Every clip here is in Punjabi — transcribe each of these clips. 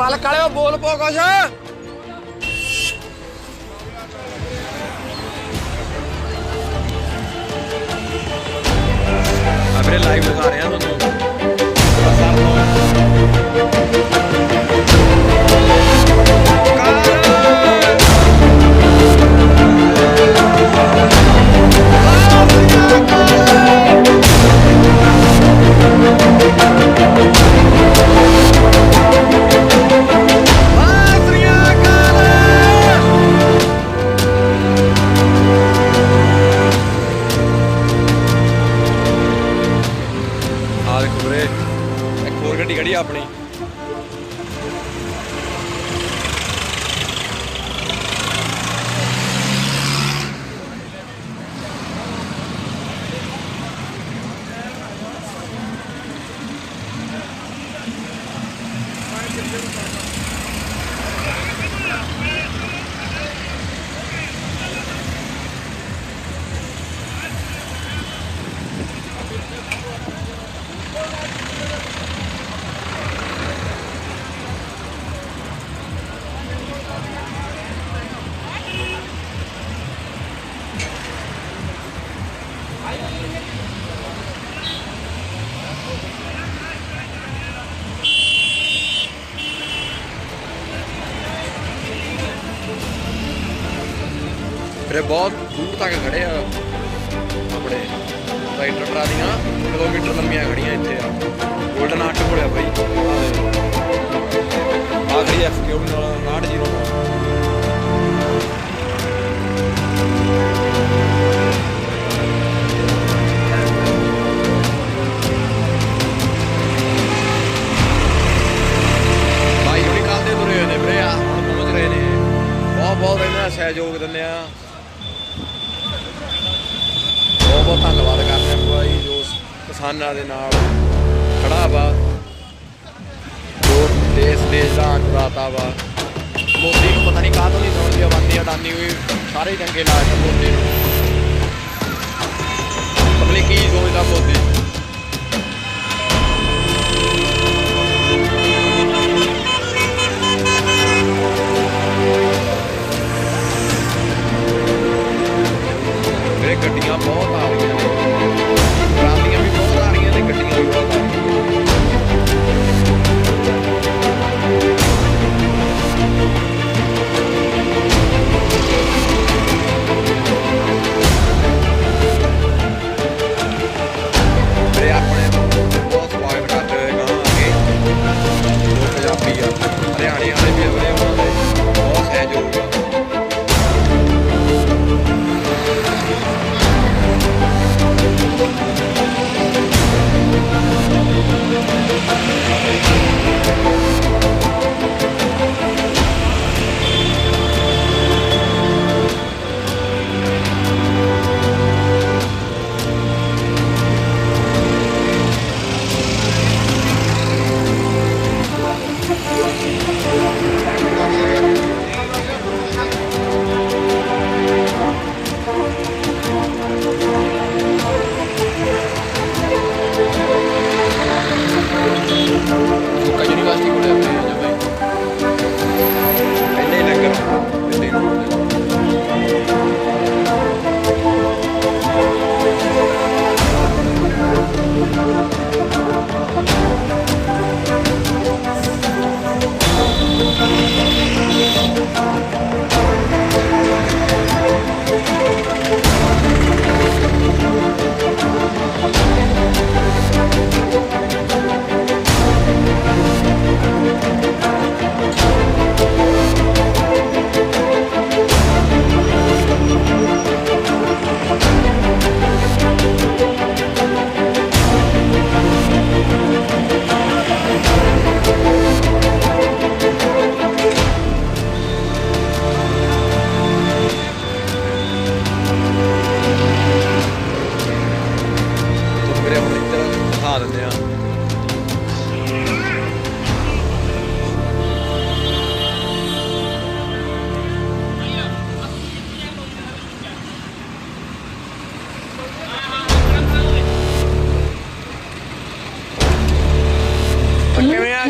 ਮਾਲਕ ਵਾਲਿਓ ਬੋਲ ਪੋ ਕੁਛ। ਵੀਰੇ ਲਾਈਵ ਦਿਖਾ ਰਹੇ ਆ ਤੁਹਾਨੂੰ ਗੱਡੀ ਖੜੀ ਆਪਣੀ। फिर बहुत दूर तक खड़े अपने ट्रैक्टर ट्रालियां किलोमीटर लंबियां खड़ियां इत्थे गोल्डन आर्ट कोल भाई आखिरी FQ 59 भाई हुणी कल दे तुरे ने वीरे हुण पहुंच रहे ने बहुत इन्हां दा सहयोग दिंदे आ। बहुत धन्यवाद करते हैं भाई जो किसानों के नाल खड़ा वा जो देश का अनुराता वा। मोदी को पता नहीं कहा तो नहीं समझती आबादी अडानी हुई सारे चंगे लाए मोदी पता नहीं की सोचता मोदी। मेरे गड्डियां बहुत आ रही हैं ट्रालियां भी बहुत आ रही हैं गड्डियां भी बहुत आ रही हैं। मेरे अपने बहुत स्वागत करते हुए आगे जो पंजाबी आ हरियाणे वाले भी अगले उन्होंने बहुत सहयोग आ।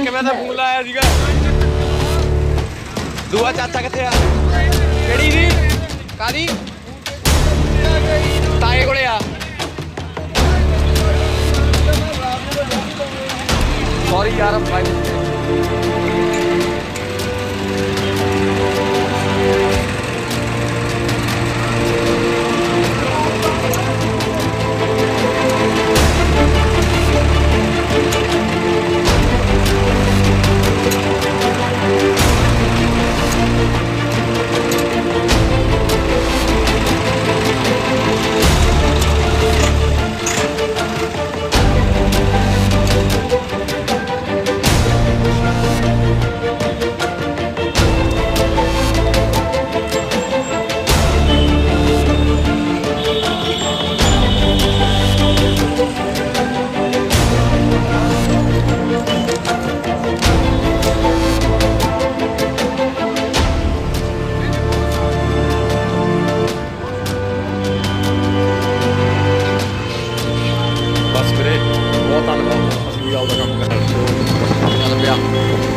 ਕਿਵੇਂ ਦਾ ਫੋਨ ਲਾਇਆ ਸੀਗਾ। ਦੂਆ ਚਾਚਾ ਕਿੱਥੇ ਆ? ਕਿਹੜੀ ਦੀ ਕਾਦੀ ਤਾਏ ਕੋਲੇ ਆ? ਸੌਰੀ ਯਾਰ ਭਾਈ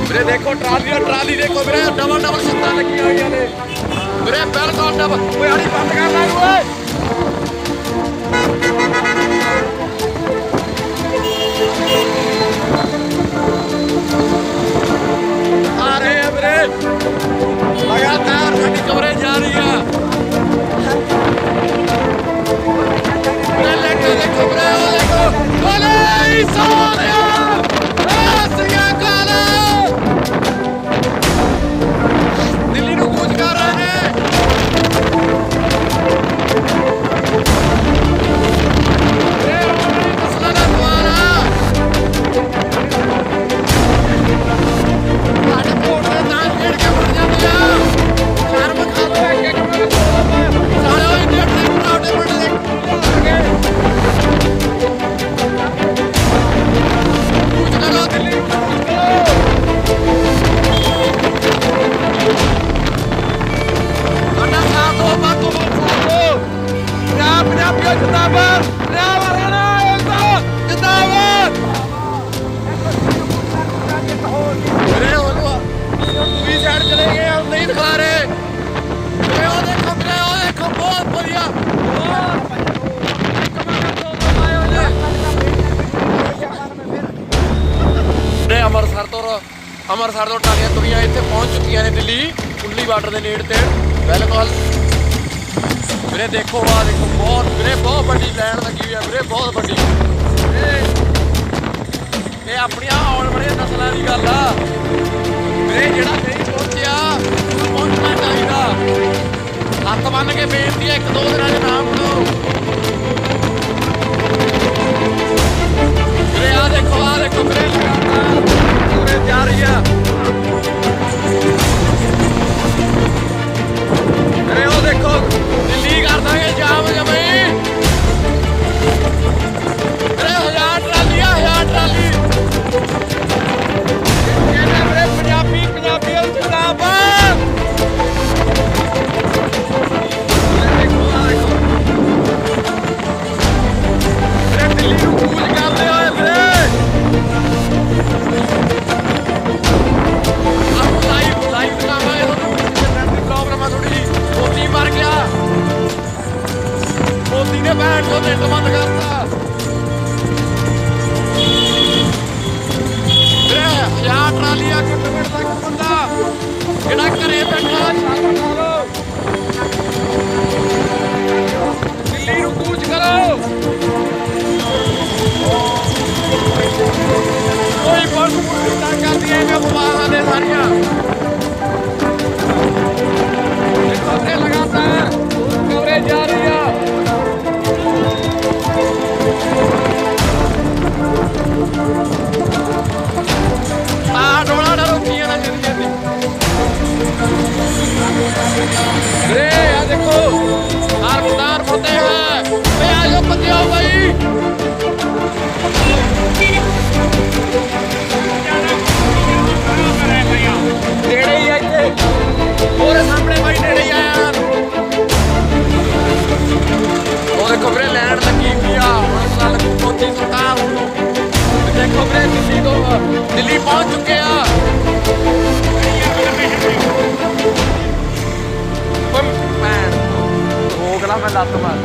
ਵੀਰੇ ਦੇਖੋ ਟਰਾਲੀ ਦੇਖੋ ਵੀਰੇ ਡਬਲ ਸੱਤਾਂ ਲੱਗੀਆਂ ਹੋਈਆਂ ਨੇ ਵੀਰੇ ਬਿਲਕੁਲ ਡਬਲ। ਓਏ ਆੜੀ ਬੰਦ ਕਰ ਲੈ ਓਏ ਆ ਰਹੇ ਆ ਵੀਰੇ ਲਗਾਤਾਰ ਸਾਡੀ ਕਵਰੇਜ ਜਾਰੀ ਆ ਵੀਰੇ। ਦੇਖੋ ਵੀਰੇ ਉਹ ਦੇਖੋ ਓਲੇ ਸੋਨਿਆ ਦਿੱਲੀ ਨੂੰ ਕੂਚ ਕਰ ਰਹੇ ਨੇ ਮਸਲਾ ਦਾ ਦੁਆਰਾ ਸਾਡੇ ਕੋਲ ਦੇ ਨਾਲ ਖੇਡ ਕੇ ਬਣ ਜਾਂਦੇ ਆ ਸ਼ਰਮ ਖਾ ਲੋ ਇੱਕ ਸਾਲੇ ਇੰਡੀਆ ਟੀਮ ਆਉਟੇ ਬਣ ਦੇ ਕੂਚ ਕਰੋ ਦਿੱਲੀ ਪੰਜਾਬੀਓ ਜਿੰਦਾਬਾਦ ਪੰਜਾਬ ਹਰਿਆਣਾ ਜਿੰਦਾਬਾਦ। ਵੀਰੇ ਉਹਨੂੰ ਦੂਜੀ ਸਾਈਡ ਚਲੇ ਗਏ ਹੁਣ ਨਹੀਂ ਦਿਖਾ ਰਹੇ ਵੀਰੇ। ਉਹ ਦੇਖੋ ਵੀਰੇ ਉਹ ਦੇਖੋ ਬਹੁਤ ਵਧੀਆ ਵੀਰੇ। ਅੰਮ੍ਰਿਤਸਰ ਤੋਂ ਟਾਲੀਆਂ ਤੁਰੀਆਂ ਇੱਥੇ ਪਹੁੰਚ ਚੁੱਕੀਆਂ ਨੇ ਦਿੱਲੀ ਕੁੱਲੀ ਬਾਰਡਰ ਦੇ ਨੇੜੇ ਤੇ ਬਿਲਕੁਲ ਵੀਰੇ। ਦੇਖੋ ਆ ਦੇਖੋ ਬਹੁਤ ਵੀਰੇ ਬਹੁਤ ਵੱਡੀ ਲਾਈਨ ਲੱਗੀ ਹੋਈ ਆ ਵੀਰੇ ਬਹੁਤ ਵੱਡੀ। ਇਹ ਆਪਣੀਆਂ ਆਉਣ ਵਾਲੀਆਂ ਨਸਲਾਂ ਦੀ ਗੱਲ ਆ ਵੀਰੇ। ਜਿਹੜਾ ਨਹੀਂ ਪਹੁੰਚਿਆ ਉਹਨੂੰ ਪਹੁੰਚਣਾ ਚਾਹੀਦਾ। ਹੱਥ ਬੰਨ ਕੇ ਬੇਨਤੀ ਹੈ 1-2 ਦਿਨਾਂ 'ਚ ਨਾ ਬਣੋ ਵੀਰੇ। ਆ ਦੇਖੋ ਵੀਰੇ ਲਗਾਤਾਰ ਪੂਰੇ ਜਾ ਰਹੀ ਆ ਵੀਰੇ। ਉਹ ਦੇਖੋ ਦਿੱਲੀ ਕਰ ਦਾਂਗੇ ਜਾਮ ਜਮਈ ਵੀਰੇ। 1000 ਟਰਾਲੀ ਵੀਰੇ। ਪੰਜਾਬੀਆਂ ਜਿੰਦਾਬਾਦ। ਦੇਖੋ ਵੀਰੇ ਦਿੱਲੀ ਨੂੰ ਕੂਚ ਕਰਦੇ ਹੋਏ ਵੀਰੇ। ਆਪ ਲਾਈਵ ਦਿਖਾਵਾਂਗੇ ਤੁਹਾਨੂੰ। ਪ੍ਰੋਬਲਮ ਆ ਥੋੜੀ ਜਿਹੀ ਮੋਦੀ ਮਰ ਗਿਆ ਮੋਦੀ ਨੇ ਬੈਠ ਤੋਂ ਨੈਟ ਬੰਦ ਕਰਤਾ ਵੀਰੇ। 1000 ਟਰਾਲੀਆਂ ਘੱਟ ਤੱਕ ਬੰਦਾ ਜਿਹੜਾ ਘਰੇ ਬੈਠਾ ਸ਼ਰਮ ਖਾ ਲੋ ਦਿੱਲੀ ਨੂੰ ਕੂਚ ਕਰੋ। ਕੋਈ ਬਸ ਪੁੱਛਦਾ ਕਰਦੀ ਐ ਅਫਵਾਹਾਂ ਨੇ ਸਾਰੀਆਂ ਖਬਰੇ ਲਗਾਤਾਰ ਕਵਰੇਜ ਜਾ ਰਹੀ ਆ। ਡੋਲਾ ਨਾ ਰੋਕੀਆਂ ਨਾ ਜਲਦੀ ਵੀਰੇ। ਆ ਦੇਖੋ ਹਰਮਦਾਰ ਫਤਿਹ ਹੈ ਵੇ ਆ ਜਾਓ ਬੰਦਿਓ ਬਾਈ। ਨੇੜੇ ਹੀ ਆ ਇੱਥੇ ਉਹਦੇ ਸਾਹਮਣੇ ਬਾਈ ਨੇੜੇ ਹੀ ਆਇਆ। ਉਹ ਦੇਖੋ ਵੀਰੇ ਲੈਣ ਲੱਗੀ ਵੀ ਆ ਹੁਣ ਪਤਾ ਲੱਗੂ ਮੋਦੀ ਸਰਕਾਰ ਨੂੰ। ਦੇਖੋ ਵੀਰੇ ਦਿੱਲੀ ਪਹੁੰਚ ਚੁੱਕੇ ਆ। ਮੈਂ ਲੱਤ ਮਾਰ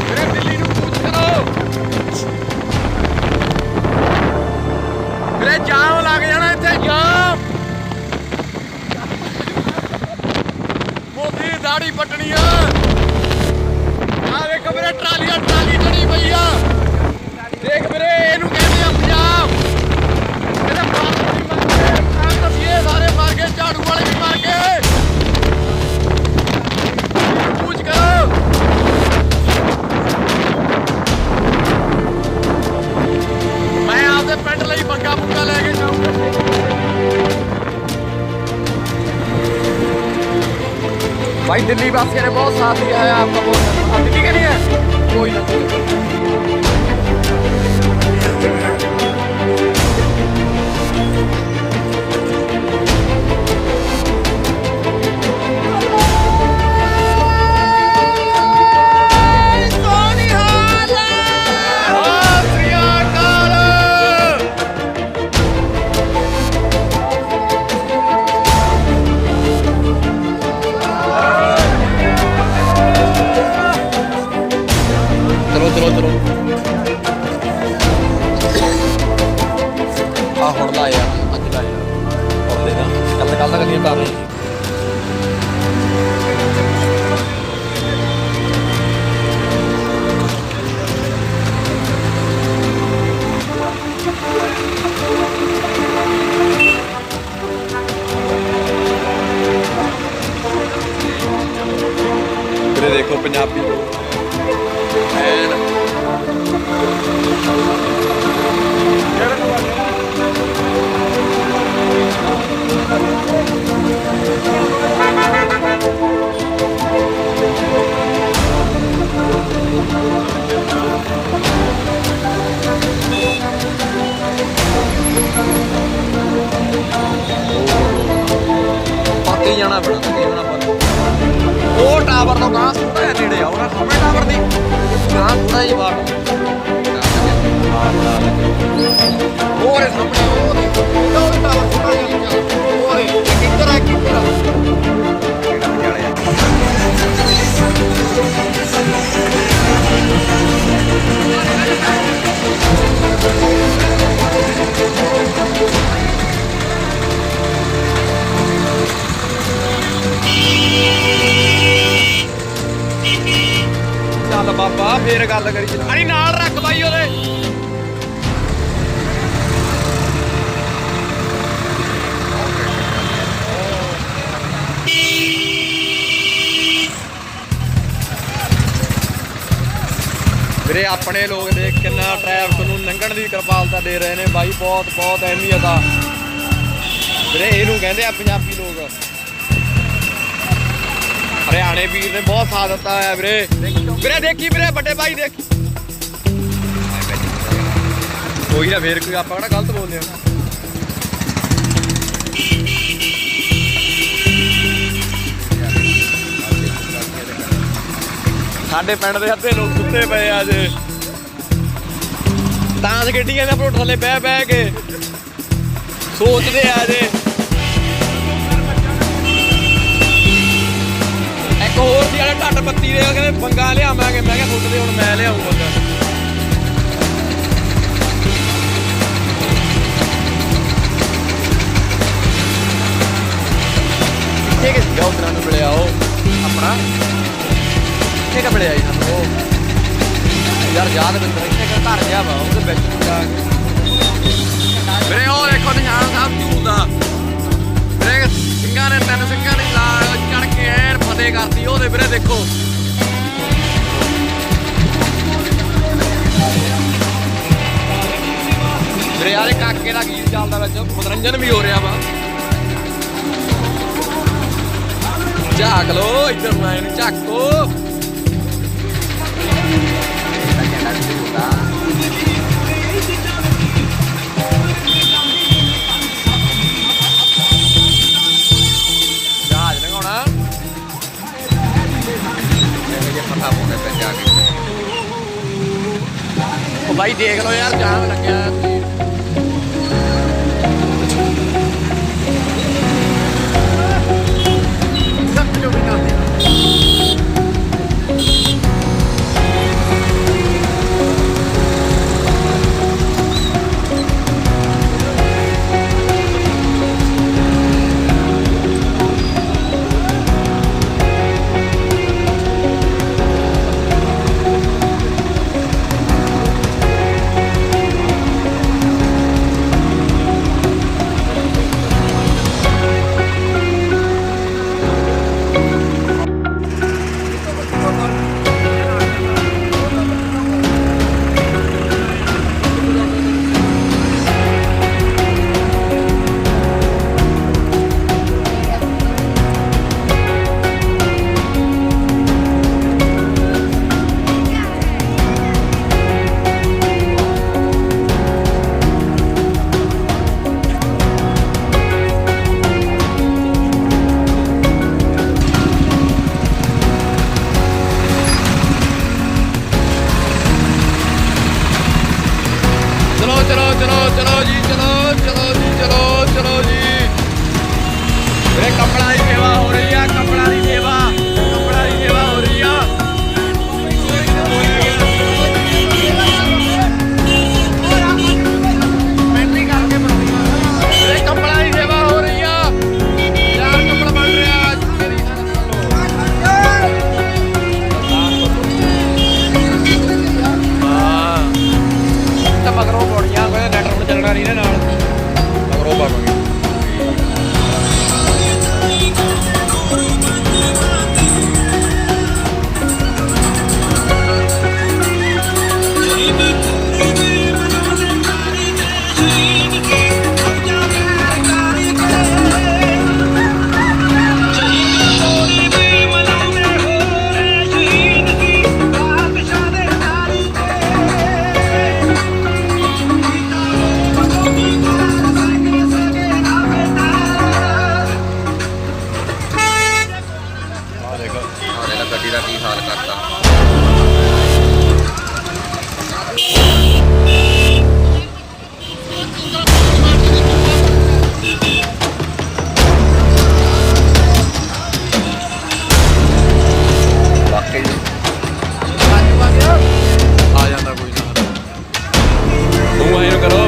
ਵੀਰੇ ਦਿੱਲੀ ਨੂੰ ਕੂਚ ਕਰੋ ਵੀਰੇ ਜਾਮ ਲੱਗ ਜਾਣਾ ਇੱਥੇ ਜਾਮ ਮੋਦੀ ਦਾੜੀ ਪੱਟਣੀ ਆ ਵੇਖ ਵੀਰੇ ਟਰਾਲੀ ਚੜੀ ਪਈ ਆ ਦੇਖ ਵੀਰੇ ਇਹਨੂੰ ਕਹਿੰਦੇ ਆ ਪੰਜਾਬ ਇਹਦੇ ਬਾਪ ਵੀ ਮਰ ਗਏ ਆਹ ਤਸੀਏ ਸਾਰੇ ਮਰ ਗਏ ਝਾੜੂ ਵਾਲੇ ਵੀ ਮਰ ਗਏ ਕੁਝ ਕਰੋ ਮੈਂ ਆਪਦੇ ਪਿੰਡ ਲਈ ਬੰਗਾ ਬੁੰਗਾ ਲੈ ਕੇ ਜਾਊਂਗਾ भाई दिल्ली वासियों ने बहुत साथ दिया है आपका बहुत आप दिल्ली के लिए कोई ना ਚਲੋ ਆ ਹੁਣ ਲਾਇਆ ਅੱਜ ਲਾਇਆ ਉਹਦੇ ਦਾ ਕੱਲ ਤੱਕ ਗੱਲਾਂ ਕਰ ਰਹੀ ਸੀ ਵੀਰੇ ਦੇਖੋ ਪੰਜਾਬੀ ਲੋਕ ਪਾਤੀ ਜਾਣਾ ਪੈਣਾ ਤੇ ਕਿਵੇਂ ਨਾ ਉਹ ਟਾਵਰ ਤੋਂ ਗਾਂ ਥੋੜਾ ਜਿਹਾ ਨੇੜੇ ਆ ਉਹਨਾਂ ਸਾਹਮਣੇ ਟਾਵਰ ਦੀ ਗਾਂ ਥੋੜਾ ਜਿਹਾ ਬਾਹਰ ਹੋਰ ਸਾਹਮਣੇ ਉਹ ਟਾਵਰ ਥੋੜਾ ਜਿਹਾ ਹੋਰ ਕਿੱਧਰ ਆ ਚੱਲ ਬਾਬਾ ਫੇਰ ਗੱਲ ਕਰੀ ਅਣੀ ਨਾਲ ਰੱਖ ਬਾਈ ਉਹਦੇ ਵੀਰੇ ਆਪਣੇ ਲੋਕ ਦੇਖ ਕਿੰਨਾ ਟ੍ਰੈਫਿਕ ਨੂੰ ਲੰਘਣ ਦੀ ਕਿਰਪਾਲਤਾ ਦੇ ਰਹੇ ਨੇ ਬਾਈ ਬਹੁਤ ਬਹੁਤ ਅਹਿਮੀਅਤ ਆ ਵੀਰੇ ਇਹਨੂੰ ਕਹਿੰਦੇ ਆ ਪੰਜਾਬੀ ਲੋਕ ਹਰਿਆਣੇ ਵੀਰ ਨੇ ਬਹੁਤ ਸਾਥ ਦਿੱਤਾ ਹੋਇਆ ਵੀਰੇ ਵੀਰੇ ਦੇਖੀ ਵੀਰੇ ਵੱਡੇ ਭਾਈ ਦੇਖੀ ਕੋਈ ਨਾ ਫੇਰ ਕੋਈ ਆਪਾਂ ਕਿਹੜਾ ਗਲਤ ਬੋਲਦੇ ਆ ਸਾਡੇ ਪਿੰਡ ਦੇ ਅੱਧੇ ਲੋਕ ਸੁੱਤੇ ਪਏ ਆ ਜੇ ਤਾਂਸ ਖੇਡੀ ਜਾਂਦੇ ਆਪੋ ਥੱਲੇ ਬਹਿ ਕੇ ਸੋਚਦੇ ਆ ਜੇ ਇੱਕ ਹੋਰ ਸੀ ਵਾਲੇ ਢੱਟ ਬੱਤੀ ਦੇ ਕਹਿੰਦੇ ਬੰਗਾ ਲਿਆਵਾਂਗੇ ਮੈਂ ਕਿਹਾ ਸੋਚਦੇ ਹੁਣ ਮੈਂ ਲਿਆਊਂ ਬੰਗਾ ਕਿੱਥੇ ਕਿ ਸੀਗਾ ਉਤਰਾਂ ਨੂੰ ਮਿਲਿਆ ਉਹ ਆਪਣਾ ਕਿੱਥੇ ਕਿ ਮਿਲਿਆ ਜੀ ਸਾਨੂੰ ਉਹ ਯਾਰ ਯਾਦ ਬਿੰਦਰ ਇੱਥੇ ਕਿ ਘਰ ਗਿਆ ਵਾ ਉਹਦੇ ਵਿੱਚ ਜਾ ਕੇ ਵੀਰੇ ਉਹ ਦੇਖੋ ਨਿਸ਼ਾਨ ਸਾਹਿਬ ਝੂਲਦਾ ਵੀਰੇ ਸਿੰਘਾਂ ਨੇ ਤਿੰਨ ਸਿੰਘਾਂ ਨੇ ਚੜ ਕੇ ਐਨ ਫਤਿਹ ਕਰਤੀ ਉਹਦੇ ਵੀਰੇ ਦੇਖੋ ਵੀਰੇ ਯਾਰ ਕਾਕੇ ਦਾ ਗੀਤ ਚੱਲਦਾ ਵਿੱਚ ਮਨੋਰੰਜਨ ਵੀ ਹੋ ਰਿਹਾ ਵਾ ਝਾਕ ਲੋ ਇੱਧਰ ਨੂੰ ਆਏ ਨੂੰ ਝਾਕੋ ਜਹਾਜ਼ ਲਗਾਉਣਾ ਇਹ ਪਤਾ ਹੋਣੇ ਤੇ ਜਾ ਕੇ ਉਹ ਭਾਈ ਦੇਖ ਲਓ ਯਾਰ ਜਾਮ ਲੱਗਿਆ ਆ ਦੇਖ ਇਹਦਾ ਗੱਡੀ ਦਾ ਕੀ ਹਾਲ ਕਰਤਾ। ਵਾਕਈ ਆ ਜਾਂਦਾ ਕੋਈ ਨਾ ਤੂੰ ਐਂ ਕਰੋ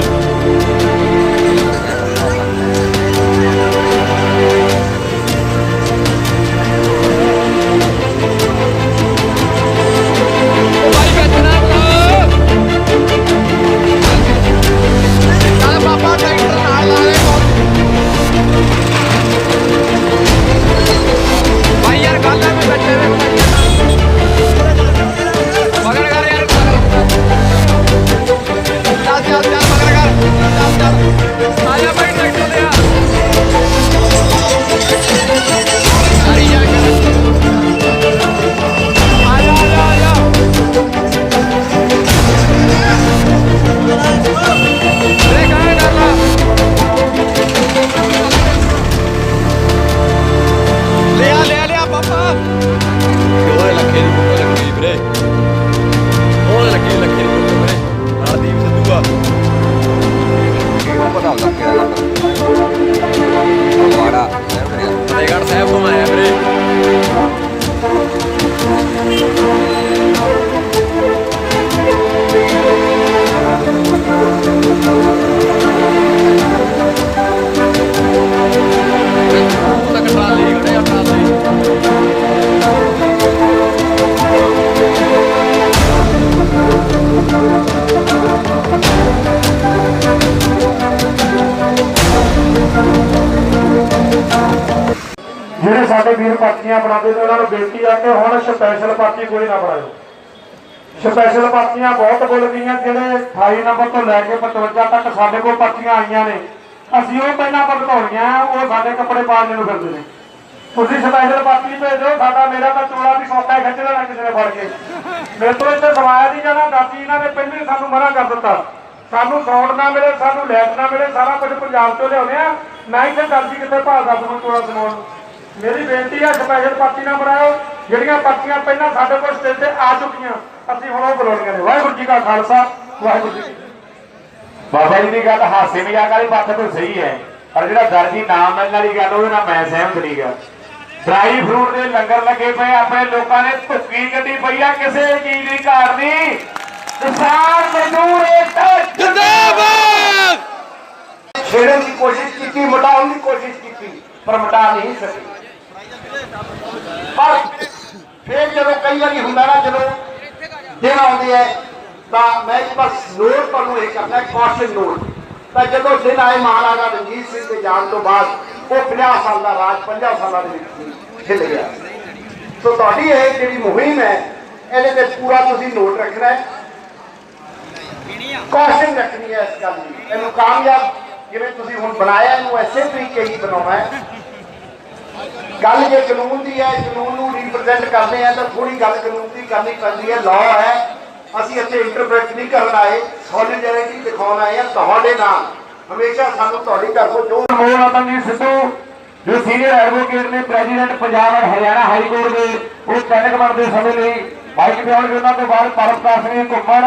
ਫਤਿਹਗੜ੍ਹ ਸਾਹਿਬ ਤੋਂ ਆਇਆ ਵੀਰੇ। ਤੱਕ ਟਰਾਲੀ ਖੜੇ ਆ ਟਰਾਲੀ ਜਿਹੜੇ ਸਾਡੇ ਵੀਰ ਪਾਰਟੀਆਂ ਬਣਾਉਂਦੇ ਨੇ ਉਹਨਾਂ ਨੂੰ ਬੇਨਤੀ ਆ ਕਿ ਹੁਣ ਸਪੈਸ਼ਲ ਪਾਰਟੀ ਕੋਈ ਨਾ ਬਣਾਇਓ। ਸਪੈਸ਼ਲ ਪਾਰਟੀਆਂ ਬਹੁਤ ਬੁੱਲ ਗਈਆਂ, ਜਿਹੜੇ 28 ਨੰਬਰ ਤੋਂ ਲੈ ਕੇ 55 ਤੱਕ ਸਾਡੇ ਕੋਲ ਪਾਰਟੀਆਂ ਆਈਆਂ ਨੇ, ਅਸੀਂ ਉਹ ਪਹਿਲਾਂ ਭਗਤਾਉਣੀਆਂ, ਉਹ ਸਾਡੇ ਕੱਪੜੇ ਪਾਉਣ ਨੂੰ ਫਿਰਦੇ ਨੇ। ਤੁਸੀਂ ਸਪੈਸ਼ਲ ਪਾਰਟੀ ਭੇਜੋ, ਸਾਡਾ ਮੇਰਾ ਤਾਂ ਚੋਲਾ ਵੀ ਸੌਦਾ ਖਿੱਚ ਲੈਣਾ ਕਿਸੇ ਨੇ ਫੜ ਕੇ। ਮੇਰੇ ਤੋਂ ਇੱਥੇ ਸਮਾਇਆ ਨਹੀਂ ਜਾਣਾ, ਦਾਦੀ ਇਹਨਾਂ ਨੇ ਪਹਿਲਾਂ ਹੀ ਸਾਨੂੰ ਮਨਾ ਕਰ ਦਿੱਤਾ, ਸਾਨੂੰ ਸਾਊਂਡ ਨਾ ਮਿਲੇ, ਸਾਨੂੰ ਲਾਈਟ ਨਾ ਮਿਲੇ, ਸਾਰਾ ਕੁਝ ਪੰਜਾਬ ਤੋਂ ਲਿਆਉਣੇ ਆ। ਮੈਂ ਇੱਥੇ ਦਾਦੀ ਕਿੱਥੇ ਭਾਲਦਾ ਤੁਹਾਨੂੰ ਚੋਲਾ ਸਮਾਉਣ। ਮੇਰੀ ਬੇਨਤੀ ਹੈ ਸਪੈਸ਼ਲ ਪਾਰਟੀ ਨਾ ਬਣਾਓ। ਜਿਹੜੀਆਂ ਪਾਰਟੀਆਂ ਪਹਿਲਾਂ ਸਾਡੇ ਕੋਲ ਸਟੇਜ ਤੇ ਆ ਚੁੱਕੀਆਂ, ਅਸੀਂ ਹੁਣ ਉਹ ਬੁਲਾਉਣੀਆਂ ਨੇ। ਵਾਹਿਗੁਰੂ ਜੀ ਕਾ ਖਾਲਸਾ, ਵਾਹਿਗੁਰੂ ਜੀ ਕੀ ਫਤਿਹ। ਬਾਬਾ ਜੀ ਦੀ ਗੱਲ ਹਾਸੇ ਮਜ਼ਾਕ ਵਾਲੀ ਪੱਖ ਤੋਂ ਸਹੀ ਹੈ, ਪਰ ਜਿਹੜਾ ਦਰਜੀ ਨਾਮ ਮਿਲਣ ਵਾਲੀ ਗੱਲ ਉਹਦੇ ਨਾਲ ਮੈਂ ਸਹਿਮਤ ਨਹੀਂ ਗਾ। ਡਰਾਈ ਫਰੂਟ ਦੇ ਲੰਗਰ ਲੱਗੇ ਪਏ, ਆਪਣੇ ਲੋਕਾਂ ਨੇ ਭੁੱਕੀ ਕੱਢੀ ਪਈ ਆ, ਕਿਸੇ ਚੀਜ਼ ਦੀ ਘਾਟ ਨਹੀਂ। ਕਿਸਾਨ ਮਜ਼ਦੂਰ ਏਕਤਾ ਜਿੰਦਾਬਾਦ। ਛੇੜਨ ਦੀ ਕੋਸ਼ਿਸ਼ ਕੀਤੀ, ਮਿਟਾਉਣ ਦੀ ਕੋਸ਼ਿਸ਼ ਕੀਤੀ, ਪਰ ਮਿਟਾ ਨਹੀਂ ਸਕੀ। ਪਰ ਫਿਰ ਜਦੋਂ ਕਈ ਵਾਰੀ ਹੁੰਦਾ ਨਾ, ਜਦੋਂ ਦਿਨ ਆਉਂਦੇ ਹੈ ਤਾਂ ਮੈਂ ਬਸ ਨੋਟ ਤੁਹਾਨੂੰ ਇਹ ਕਰਨਾ, ਕੌਸ਼ਨ ਨੋਟ। ਤਾਂ ਜਦੋਂ ਦਿਨ ਆਏ ਮਹਾਰਾਜਾ ਰਣਜੀਤ ਸਿੰਘ ਦੇ ਜਾਣ ਤੋਂ ਬਾਅਦ ਉਹ 50 ਸਾਲ ਦਾ ਰਾਜ 50 ਸਾਲਾਂ ਦੇ ਵਿੱਚ ਖਿਲ ਗਿਆ। ਸੋ ਤੁਹਾਡੀ ਇਹ ਜਿਹੜੀ ਮੁਹਿੰਮ ਹੈ, ਇਹਦੇ ਤੇ ਪੂਰਾ ਤੁਸੀਂ ਨੋਟ ਰੱਖਣਾ ਹੈ, ਕੌਸ਼ਨ ਰੱਖਣੀ ਹੈ ਇਸ ਗੱਲ ਦੀ। ਇਹਨੂੰ ਕਾਮਯਾਬ ਜਿਵੇਂ ਤੁਸੀਂ ਹੁਣ ਬਣਾਇਆ, ਇਹਨੂੰ ਐਸੇ ਤਰੀਕੇ ਹੀ ਬਣਾਉਣਾ ਹੈ। ਗੱਲ ਜੇ ਕਾਨੂੰਨ ਦੀ ਹੈ, ਕਾਨੂੰਨ ਨੂੰ ਰਿਪਰੈਜ਼ੈਂਟ ਕਰਦੇ ਆ, ਤਾਂ ਥੋੜੀ ਗੱਲ ਕਾਨੂੰਨ ਦੀ ਕਰਨੀ ਪੈਂਦੀ ਹੈ। ਲਾਅ ਹੈ, ਅਸੀਂ ਇੱਥੇ ਇੰਟਰਪ੍ਰੀਟ ਨਹੀਂ ਕਰਨ ਆਏ, ਸੋਲਿਡੈਰਿਟੀ ਦਿਖਾਉਣ ਆਏ ਆ ਤੁਹਾਡੇ ਨਾਲ। ਹਮੇਸ਼ਾ ਸਾਨੂੰ ਤੁਹਾਡੀ ਤਰਫੋਂ ਜੋ ਮੋਹਨ ਰਤਨ ਜੀ ਸਿੱਧੂ ਜੋ ਸੀਨੀਅਰ ਐਡਵੋਕੇਟ ਨੇ, ਪ੍ਰੈਜ਼ੀਡੈਂਟ ਪੰਜਾਬ ਔਰ ਹਰਿਆਣਾ ਹਾਈ ਕੋਰਟ ਦੇ, ਉਹ ਟੈਨਕ ਬਣਦੇ ਸਮੇਂ ਲਈ ਮਾਈਕ ਤੇ ਆਉਣਗੇ। ਉਹਨਾਂ ਤੋਂ ਬਾਅਦ ਪਰਮਪਾਲ ਸਿੰਘ ਘੁੰਮਣ,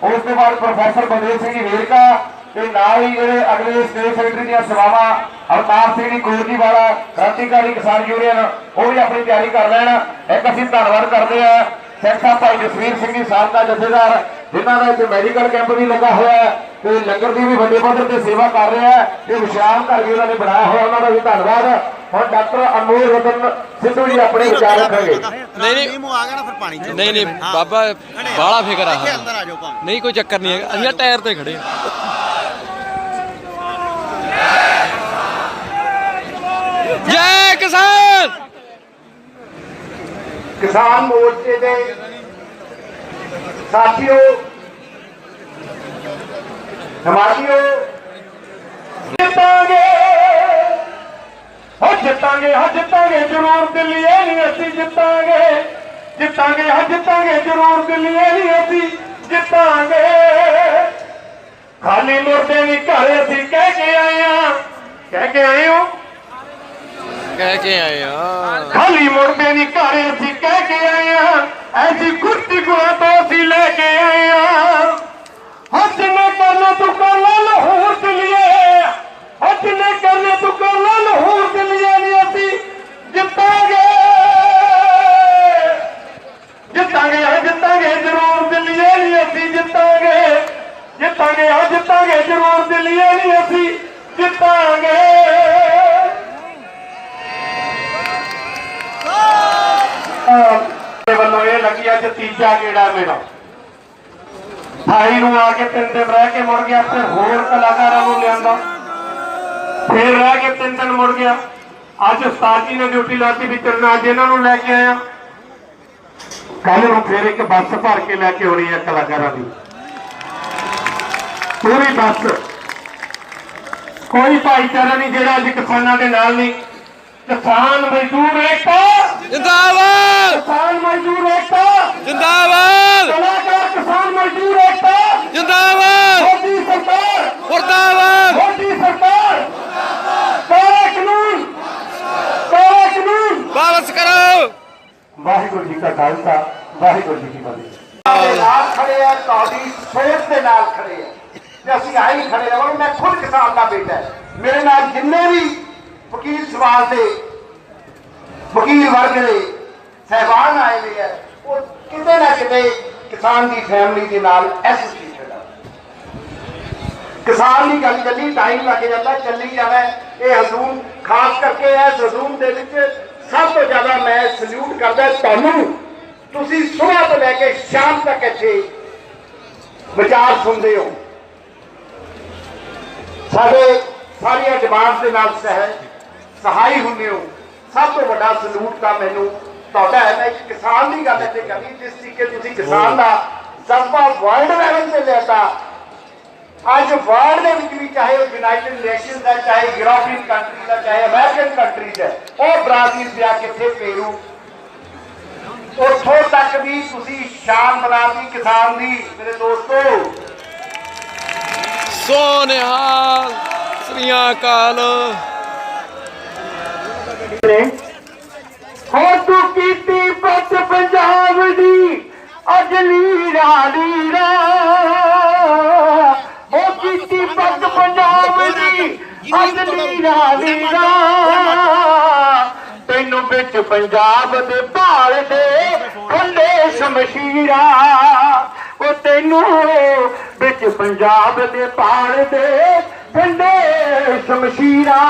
ਉਸ ਤੋਂ ਬਾਅਦ ਪ੍ਰੋਫੈਸਰ ਬਲਦੇਵ ਸਿੰਘ ਜੀ ਵੇਰਕਾ, ਤੇ ਨਾਲ ਹੀ ਜਿਹੜੇ ਅਗਲੇ ਸਟੇਟ ਸੈਕਟਰੀ ਦੀਆਂ ਸੇਵਾਵਾਂ ਅਵਤਾਰ ਸਿੰਘ ਜੀ ਕੋਟਲੀਵਾਲਾ, ਕ੍ਰਾਂਤੀਕਾਰੀ ਕਿਸਾਨ ਯੂਨੀਅਨ, ਉਹ ਵੀ ਆਪਣੀ ਤਿਆਰੀ ਕਰ ਲੈਣ। ਇੱਕ ਅਸੀਂ ਧੰਨਵਾਦ ਕਰਦੇ ਹਾਂ ਸਿੰਘ ਸਾਹਿਬ ਭਾਈ ਜਸਵੀਰ ਸਿੰਘ ਜੀ ਸਾਬਕਾ ਜਥੇਦਾਰ, ਜਿਨ੍ਹਾਂ ਦਾ ਇੱਥੇ ਮੈਡੀਕਲ ਕੈਂਪ ਵੀ ਲੱਗਾ ਹੋਇਆ ਹੈ ਤੇ ਲੰਗਰ ਦੀ ਵੀ ਵੱਡੇ ਪੱਧਰ ਤੇ ਸੇਵਾ ਕਰ ਰਿਹਾ ਹੈ। ਇਹ ਵਿਸ਼ਰਾਮ ਘਰ ਵੀ ਉਹਨਾਂ ਨੇ ਬਣਾਇਆ ਹੋਇਆ, ਉਹਨਾਂ ਦਾ ਵੀ ਧੰਨਵਾਦ। ਹੁਣ ਡਾਕਟਰ ਅਨਮੋਲ ਰਤਨ ਸਿੱਧੂ ਜੀ ਆਪਣੇ ਵਿਚਾਰ ਰੱਖਣਗੇ। ਨਹੀਂ ਨਹੀਂ ਬਾਬਾ ਬਾਹਲਾ ਫਿਕਰ ਆ, ਨਹੀਂ ਕੋਈ ਚੱਕਰ ਨਹੀਂ ਹੈਗਾ, ਅਸੀਂ ਟਾਇਰ ਤੇ ਖੜੇ ਜੈ ਕਿਸਾਨ। ਕਿਸਾਨ ਮੋਰਚੇ ਦੇ ਸਾਥੀਓ, ਹਮਾਰੀਓ, ਜਿੱਤਾਂਗੇ ਹੋ ਜਿੱਤਾਂਗੇ, ਹਾਂ ਜਿੱਤਾਂਗੇ ਜ਼ਰੂਰ, ਦਿੱਲੀ ਇਹ ਨਹੀਂ ਅਸੀਂ ਜਿੱਤਾਂਗੇ, ਜਿੱਤਾਂਗੇ, ਹਾਂ ਜਿੱਤਾਂਗੇ ਜ਼ਰੂਰ, ਦਿੱਲੀ ਇਹ ਨਹੀਂ ਅਸੀਂ ਜਿੱਤਾਂਗੇ। ਖਾਲੀ ਮੁਰਦੇ ਨਹੀਂ ਘਰ ਅਸੀਂ ਕਹਿ ਕੇ ਆਏ ਹਾਂ, ਕਹਿ ਕੇ ਆਏ ਹੋ ਕਹਿ ਕੇ ਆਏ ਆ ਖਾਲੀ ਮੁੜਦੇ ਨਹੀਂ ਘਰ ਅਸੀਂ ਕਹਿ ਕੇ ਆਏ ਆ ਐਸੀ ਕੁਰਤੀ ਗੁਆ ਤੋਂ ਅਸੀਂ ਲੈ ਕੇ ਆਏ ਆ ਹੱਥ ਨੇ ਕਰਨਾ ਤੂੰ ਕਰ ਲੈ ਲਾਹੌਰ ਚਲੀਏ ਹੱਥ ਨੇ ਕਰਨਾ ਤੂੰ ਕਰ ਲੈ ਲਾਹੌਰ ਚਲੀਏ ਨਹੀਂ ਅਸੀਂ ਜਿੱਤਾਂਗੇ ਜਿੱਤਾਂਗੇ ਆ ਜਿੱਤਾਂਗੇ ਜ਼ਰੂਰ ਦਿੱਲੀਏ ਨਹੀਂ ਅਸੀਂ ਜਿੱਤਾਂਗੇ ਜਿੱਤਾਂਗੇ ਆ ਜਿੱਤਾਂਗੇ ਜ਼ਰੂਰ ਦਿੱਲੀਏ ਨਹੀਂ ਅਸੀਂ ਜਿੱਤਾਂਗੇ ਵੱਲੋਂ ਇਹ ਲੱਗੀ ਅੱਜ ਤੀਜਾ ਗੇੜਾ ਮੇਰਾ 28 ਨੂੰ ਆ ਕੇ 3 ਦਿਨ ਰਹਿ ਕੇ ਮੁੜ ਗਿਆ ਫਿਰ ਹੋਰ ਕਲਾਕਾਰਾਂ ਨੂੰ ਲਿਆਂਦਾ ਫਿਰ ਰਹਿ ਕੇ 3 ਦਿਨ ਮੁੜ ਗਿਆ ਅੱਜ ਉਸਤਾਦ ਜੀ ਨੇ ਡਿਊਟੀ ਲਾਤੀ ਵੀ ਚੱਲਣਾ ਅੱਜ ਇਹਨਾਂ ਨੂੰ ਲੈ ਕੇ ਆਇਆ ਕੱਲ ਨੂੰ ਫਿਰ ਇੱਕ ਬੱਸ ਭਰ ਕੇ ਲੈ ਕੇ ਆਉਣੀ ਹੈ ਕਲਾਕਾਰਾਂ ਦੀ ਪੂਰੀ ਬੱਸ ਕੋਈ ਭਾਈਚਾਰਾ ਨਹੀਂ ਜਿਹੜਾ ਅੱਜ ਕਿਸਾਨਾਂ ਦੇ ਨਾਲ ਨਹੀਂ ਕਿਸਾਨ ਮਜ਼ਦੂਰ ਏਕਤਾ ਜਿੰਦਾਬਾਦ ਕਿਸਾਨ ਮਜ਼ਦੂਰ ਏਕਤਾ ਜਿੰਦਾਬਾਦ ਕਲਾਕਾਰ ਕਿਸਾਨ ਮਜ਼ਦੂਰ ਏਕਤਾ ਜਿੰਦਾਬਾਦ ਮੋਦੀ ਸਰਕਾਰ ਮੁਰਦਾਬਾਦ ਮੋਦੀ ਸਰਕਾਰ ਕਾਲਾ ਕਾਨੂੰਨ ਵਾਪਸ ਕਰੋ ਵਾਹਿਗੁਰੂ ਜੀ ਕਾ ਖਾਲਸਾ ਵਾਹਿਗੁਰੂ ਜੀ ਕੀ ਫਤਿਹ ਨਾਲ ਖੜੇ ਆ ਤੁਹਾਡੀ ਸੋਚ ਦੇ ਨਾਲ ਖੜੇ ਆ ਤੇ ਅਸੀਂ ਆਹੀ ਖੜੇ ਰਹਾਂਗੇ ਮੈਂ ਖੁਦ ਕਿਸਾਨ ਦਾ ਬੇਟਾ ਮੇਰੇ ਨਾਲ ਜਿੰਨੇ ਵੀ ਵਕੀਲ ਸਵਾਲ ਦੇ ਵਕੀਲ ਵਰਗ ਦੇ ਸਹਿਬਾਨ ਆਏ ਹੋਏ ਆ ਉਹ ਕਿਤੇ ਨਾ ਕਿਤੇ ਕਿਸਾਨ ਦੀ ਫੈਮਿਲੀ ਦੇ ਨਾਲ ਐਸੋਸੀਏਟਡ ਆ ਕਿਸਾਨ ਦੀ ਗੱਲ ਚੱਲੀ ਟਾਈਮ ਲੱਗ ਜਾਂਦਾ ਚੱਲੀ ਜਾਣਾ ਇਹ ਹਜ਼ੂਮ ਖਾਸ ਕਰਕੇ ਇਸ ਹਜ਼ੂਮ ਦੇ ਵਿੱਚ ਸਭ ਤੋਂ ਜ਼ਿਆਦਾ ਮੈਂ ਸਲੂਟ ਕਰਦਾ ਤੁਹਾਨੂੰ ਤੁਸੀਂ ਸਵੇਰ ਤੋਂ ਲੈ ਕੇ ਸ਼ਾਮ ਤੱਕ ਇੱਥੇ ਵਿਚਾਰ ਸੁਣਦੇ ਹੋ ਸਾਡੇ ਸਾਰੀਆਂ ਡਿਮਾਂਡਸ ਦੇ ਨਾਲ ਸਹਾਈ ਹੁੰਦੇ ਹੋ ਸਭ ਤੋਂ ਵੱਡਾ ਸਲੂਟ ਤਾਂ ਮੈਨੂੰ ਤੁਹਾਡਾ ਹੈ ਮੈਂ ਇੱਕ ਕਿਸਾਨ ਦੀ ਗੱਲ ਇੱਥੇ ਕਰਨੀ ਜਿਸ ਤਰੀਕੇ ਤੁਸੀਂ ਕਿਸਾਨ ਦਾ ਜਜ਼ਬਾ ਵਰਲਡ ਲੈਵਲ ਤੇ ਲਿਆਤਾ ਅੱਜ ਵਰਲਡ ਦੇ ਵਿੱਚ ਵੀ ਚਾਹੇ ਉਹ ਯੂਨਾਈਟਿਡ ਨੇਸ਼ਨਸ ਹੈ ਚਾਹੇ ਯੂਰੋਪੀਅਨ ਕੰਟਰੀਜ਼ ਹੈ ਚਾਹੇ ਅਮਰੀਕਨ ਕੰਟਰੀਜ਼ ਹੈ ਉਹ ਬ੍ਰਾਜ਼ੀਲ ਜਾਂ ਕਿੱਥੇ ਪੇਰੂ ਉੱਥੋਂ ਤੱਕ ਵੀ ਤੁਸੀਂ ਸ਼ਾਨ ਬਣਾਤੀ ਕਿਸਾਨ ਦੀ ਮੇਰੇ ਦੋਸਤੋ ਸੋਨਿਹਾਲ ਸ੍ਰੀ ਅਕਾਲ ਹੋ ਤੂੰ ਕੀਤੀ ਪੱਤ ਪੰਜਾਬ ਦੀ ਅਜਲੀ ਰਾਣੀ ਰਾ ਹੋ ਕੀਤੀ ਪੱਤ ਪੰਜਾਬ ਦੀ ਅਜਲੀ ਰਾਣੀ ਰਾ ਤੈਨੂੰ ਵਿੱਚ ਪੰਜਾਬ ਦੇ ਭਾਲ ਦੇ ਖੰਡੇ ਸ਼ਮਸ਼ੀਰਾ ਉਹ ਤੈਨੂੰ ਵਿੱਚ ਪੰਜਾਬ ਦੇ ਭਾਲ ਦੇ ਖੰਡੇ ਸ਼ਮਸ਼ੀਰਾ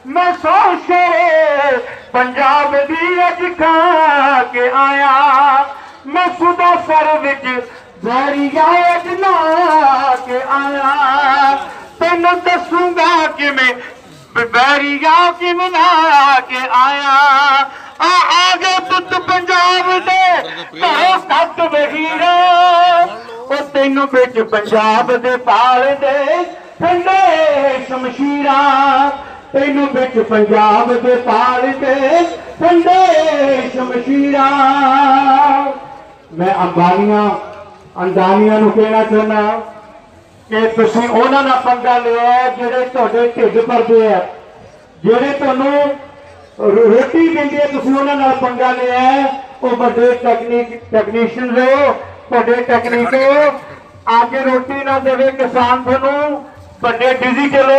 ਮੈਂ ਸੋਚੇ ਪੰਜਾਬ ਦੀ ਅੱਜ ਖਾ ਕੇ ਆਇਆ ਮੈਂ ਸੁਦਾ ਸਰ ਵਿੱਚ ਜ਼ਰੀਆ ਅੱਜ ਨਾ ਕੇ ਆਇਆ ਤੈਨੂੰ ਦੱਸੂਗਾ ਕਿਵੇਂ ਬੈਰੀਆ ਕਿਵੇਂ ਨਾ ਕੇ ਆਇਆ ਆ ਗਏ ਤੁੱਤ ਪੰਜਾਬ ਦੇ ਘਰੋਂ ਕੱਟ ਬਹੀਰਾ ਉਹ ਤੈਨੂੰ ਵਿੱਚ ਪੰਜਾਬ ਦੇ ਪਾਲ ਦੇ ਠੰਡੇ ਸ਼ਮਸ਼ੀਰਾ ਤੈਨੂੰ ਵਿੱਚ ਪੰਜਾਬ ਦੇ ਪਾਲ ਦੇ ਠੰਡੇ ਸ਼ਮਸ਼ੀਰਾ ਮੈਂ ਅੰਬਾਨੀਆਂ ਨੂੰ ਕਹਿਣਾ ਚਾਹੁੰਦਾ ਕਿ ਤੁਸੀਂ ਉਹਨਾਂ ਨਾਲ ਪੰਗਾ ਲਿਆ ਜਿਹੜੇ ਤੁਹਾਡੇ ਢਿੱਡ ਭਰਦੇ ਆ ਜਿਹੜੇ ਤੁਹਾਨੂੰ ਰੋਟੀ ਦਿੰਦੇ ਆ ਤੁਸੀਂ ਉਹਨਾਂ ਨਾਲ ਪੰਗਾ ਲਿਆ ਉਹ ਵੱਡੇ ਟੈਕਨੀਸ਼ੀਅਨ ਹੋ ਵੱਡੇ ਟੈਕਨੀਕ ਅੱਜ ਰੋਟੀ ਨਾ ਦੇਵੇ ਕਿਸਾਨ ਤੁਹਾਨੂੰ ਵੱਡੇ ਡਿਜੀਟਲ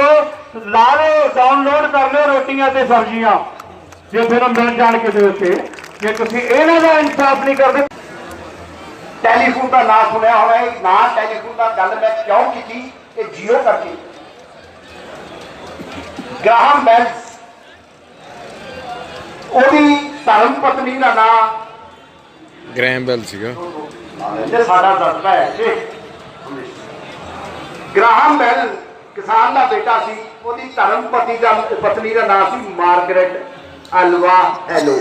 ਲਾ ਲਓ ਡਾਊਨਲੋਡ ਕਰ ਲਿਓ ਰੋਟੀਆਂ ਤੇ ਸਬਜ਼ੀਆਂ ਜੇ ਫਿਰ ਮਿਲ ਜਾਣ ਕਿਤੇ ਉੱਥੇ ਜੇ ਤੁਸੀਂ ਇਹਨਾਂ ਦਾ ਇਨਸਾਫ ਨਹੀਂ ਕਰਦੇ ਟੈਲੀਫੋਨ ਦਾ ਨਾਂ ਸੁਣਿਆ ਹੋਣਾ ਇਹ ਨਾਂ ਟੈਲੀਫੋਨ ਦਾ ਗੱਲ ਮੈਂ ਕਿਉਂ ਕੀਤੀ ਇਹ ਜੀਓ ਕਰਕੇ ਗ੍ਰਾਹਮ ਬੈਲ ਉਹਦੀ ਧਰਮ ਪਤਨੀ ਦਾ ਨਾਂ ਗ੍ਰੈਮ ਬੈਲ ਸੀਗਾ ਇਹ ਸਾਡਾ ਦਸਤਾ ਹੈ ਕਿ ਗ੍ਰਾਹਮ ਬੈਲ ਕਿਸਾਨ ਦਾ ਬੇਟਾ ਸੀ ਉਹਦੀ ਧਰਮ ਪਤਨੀ ਦਾ ਨਾਮ ਸੀ ਮਾਰਗਰੇਟ ਅਲਵਾ ਹੈਲੋ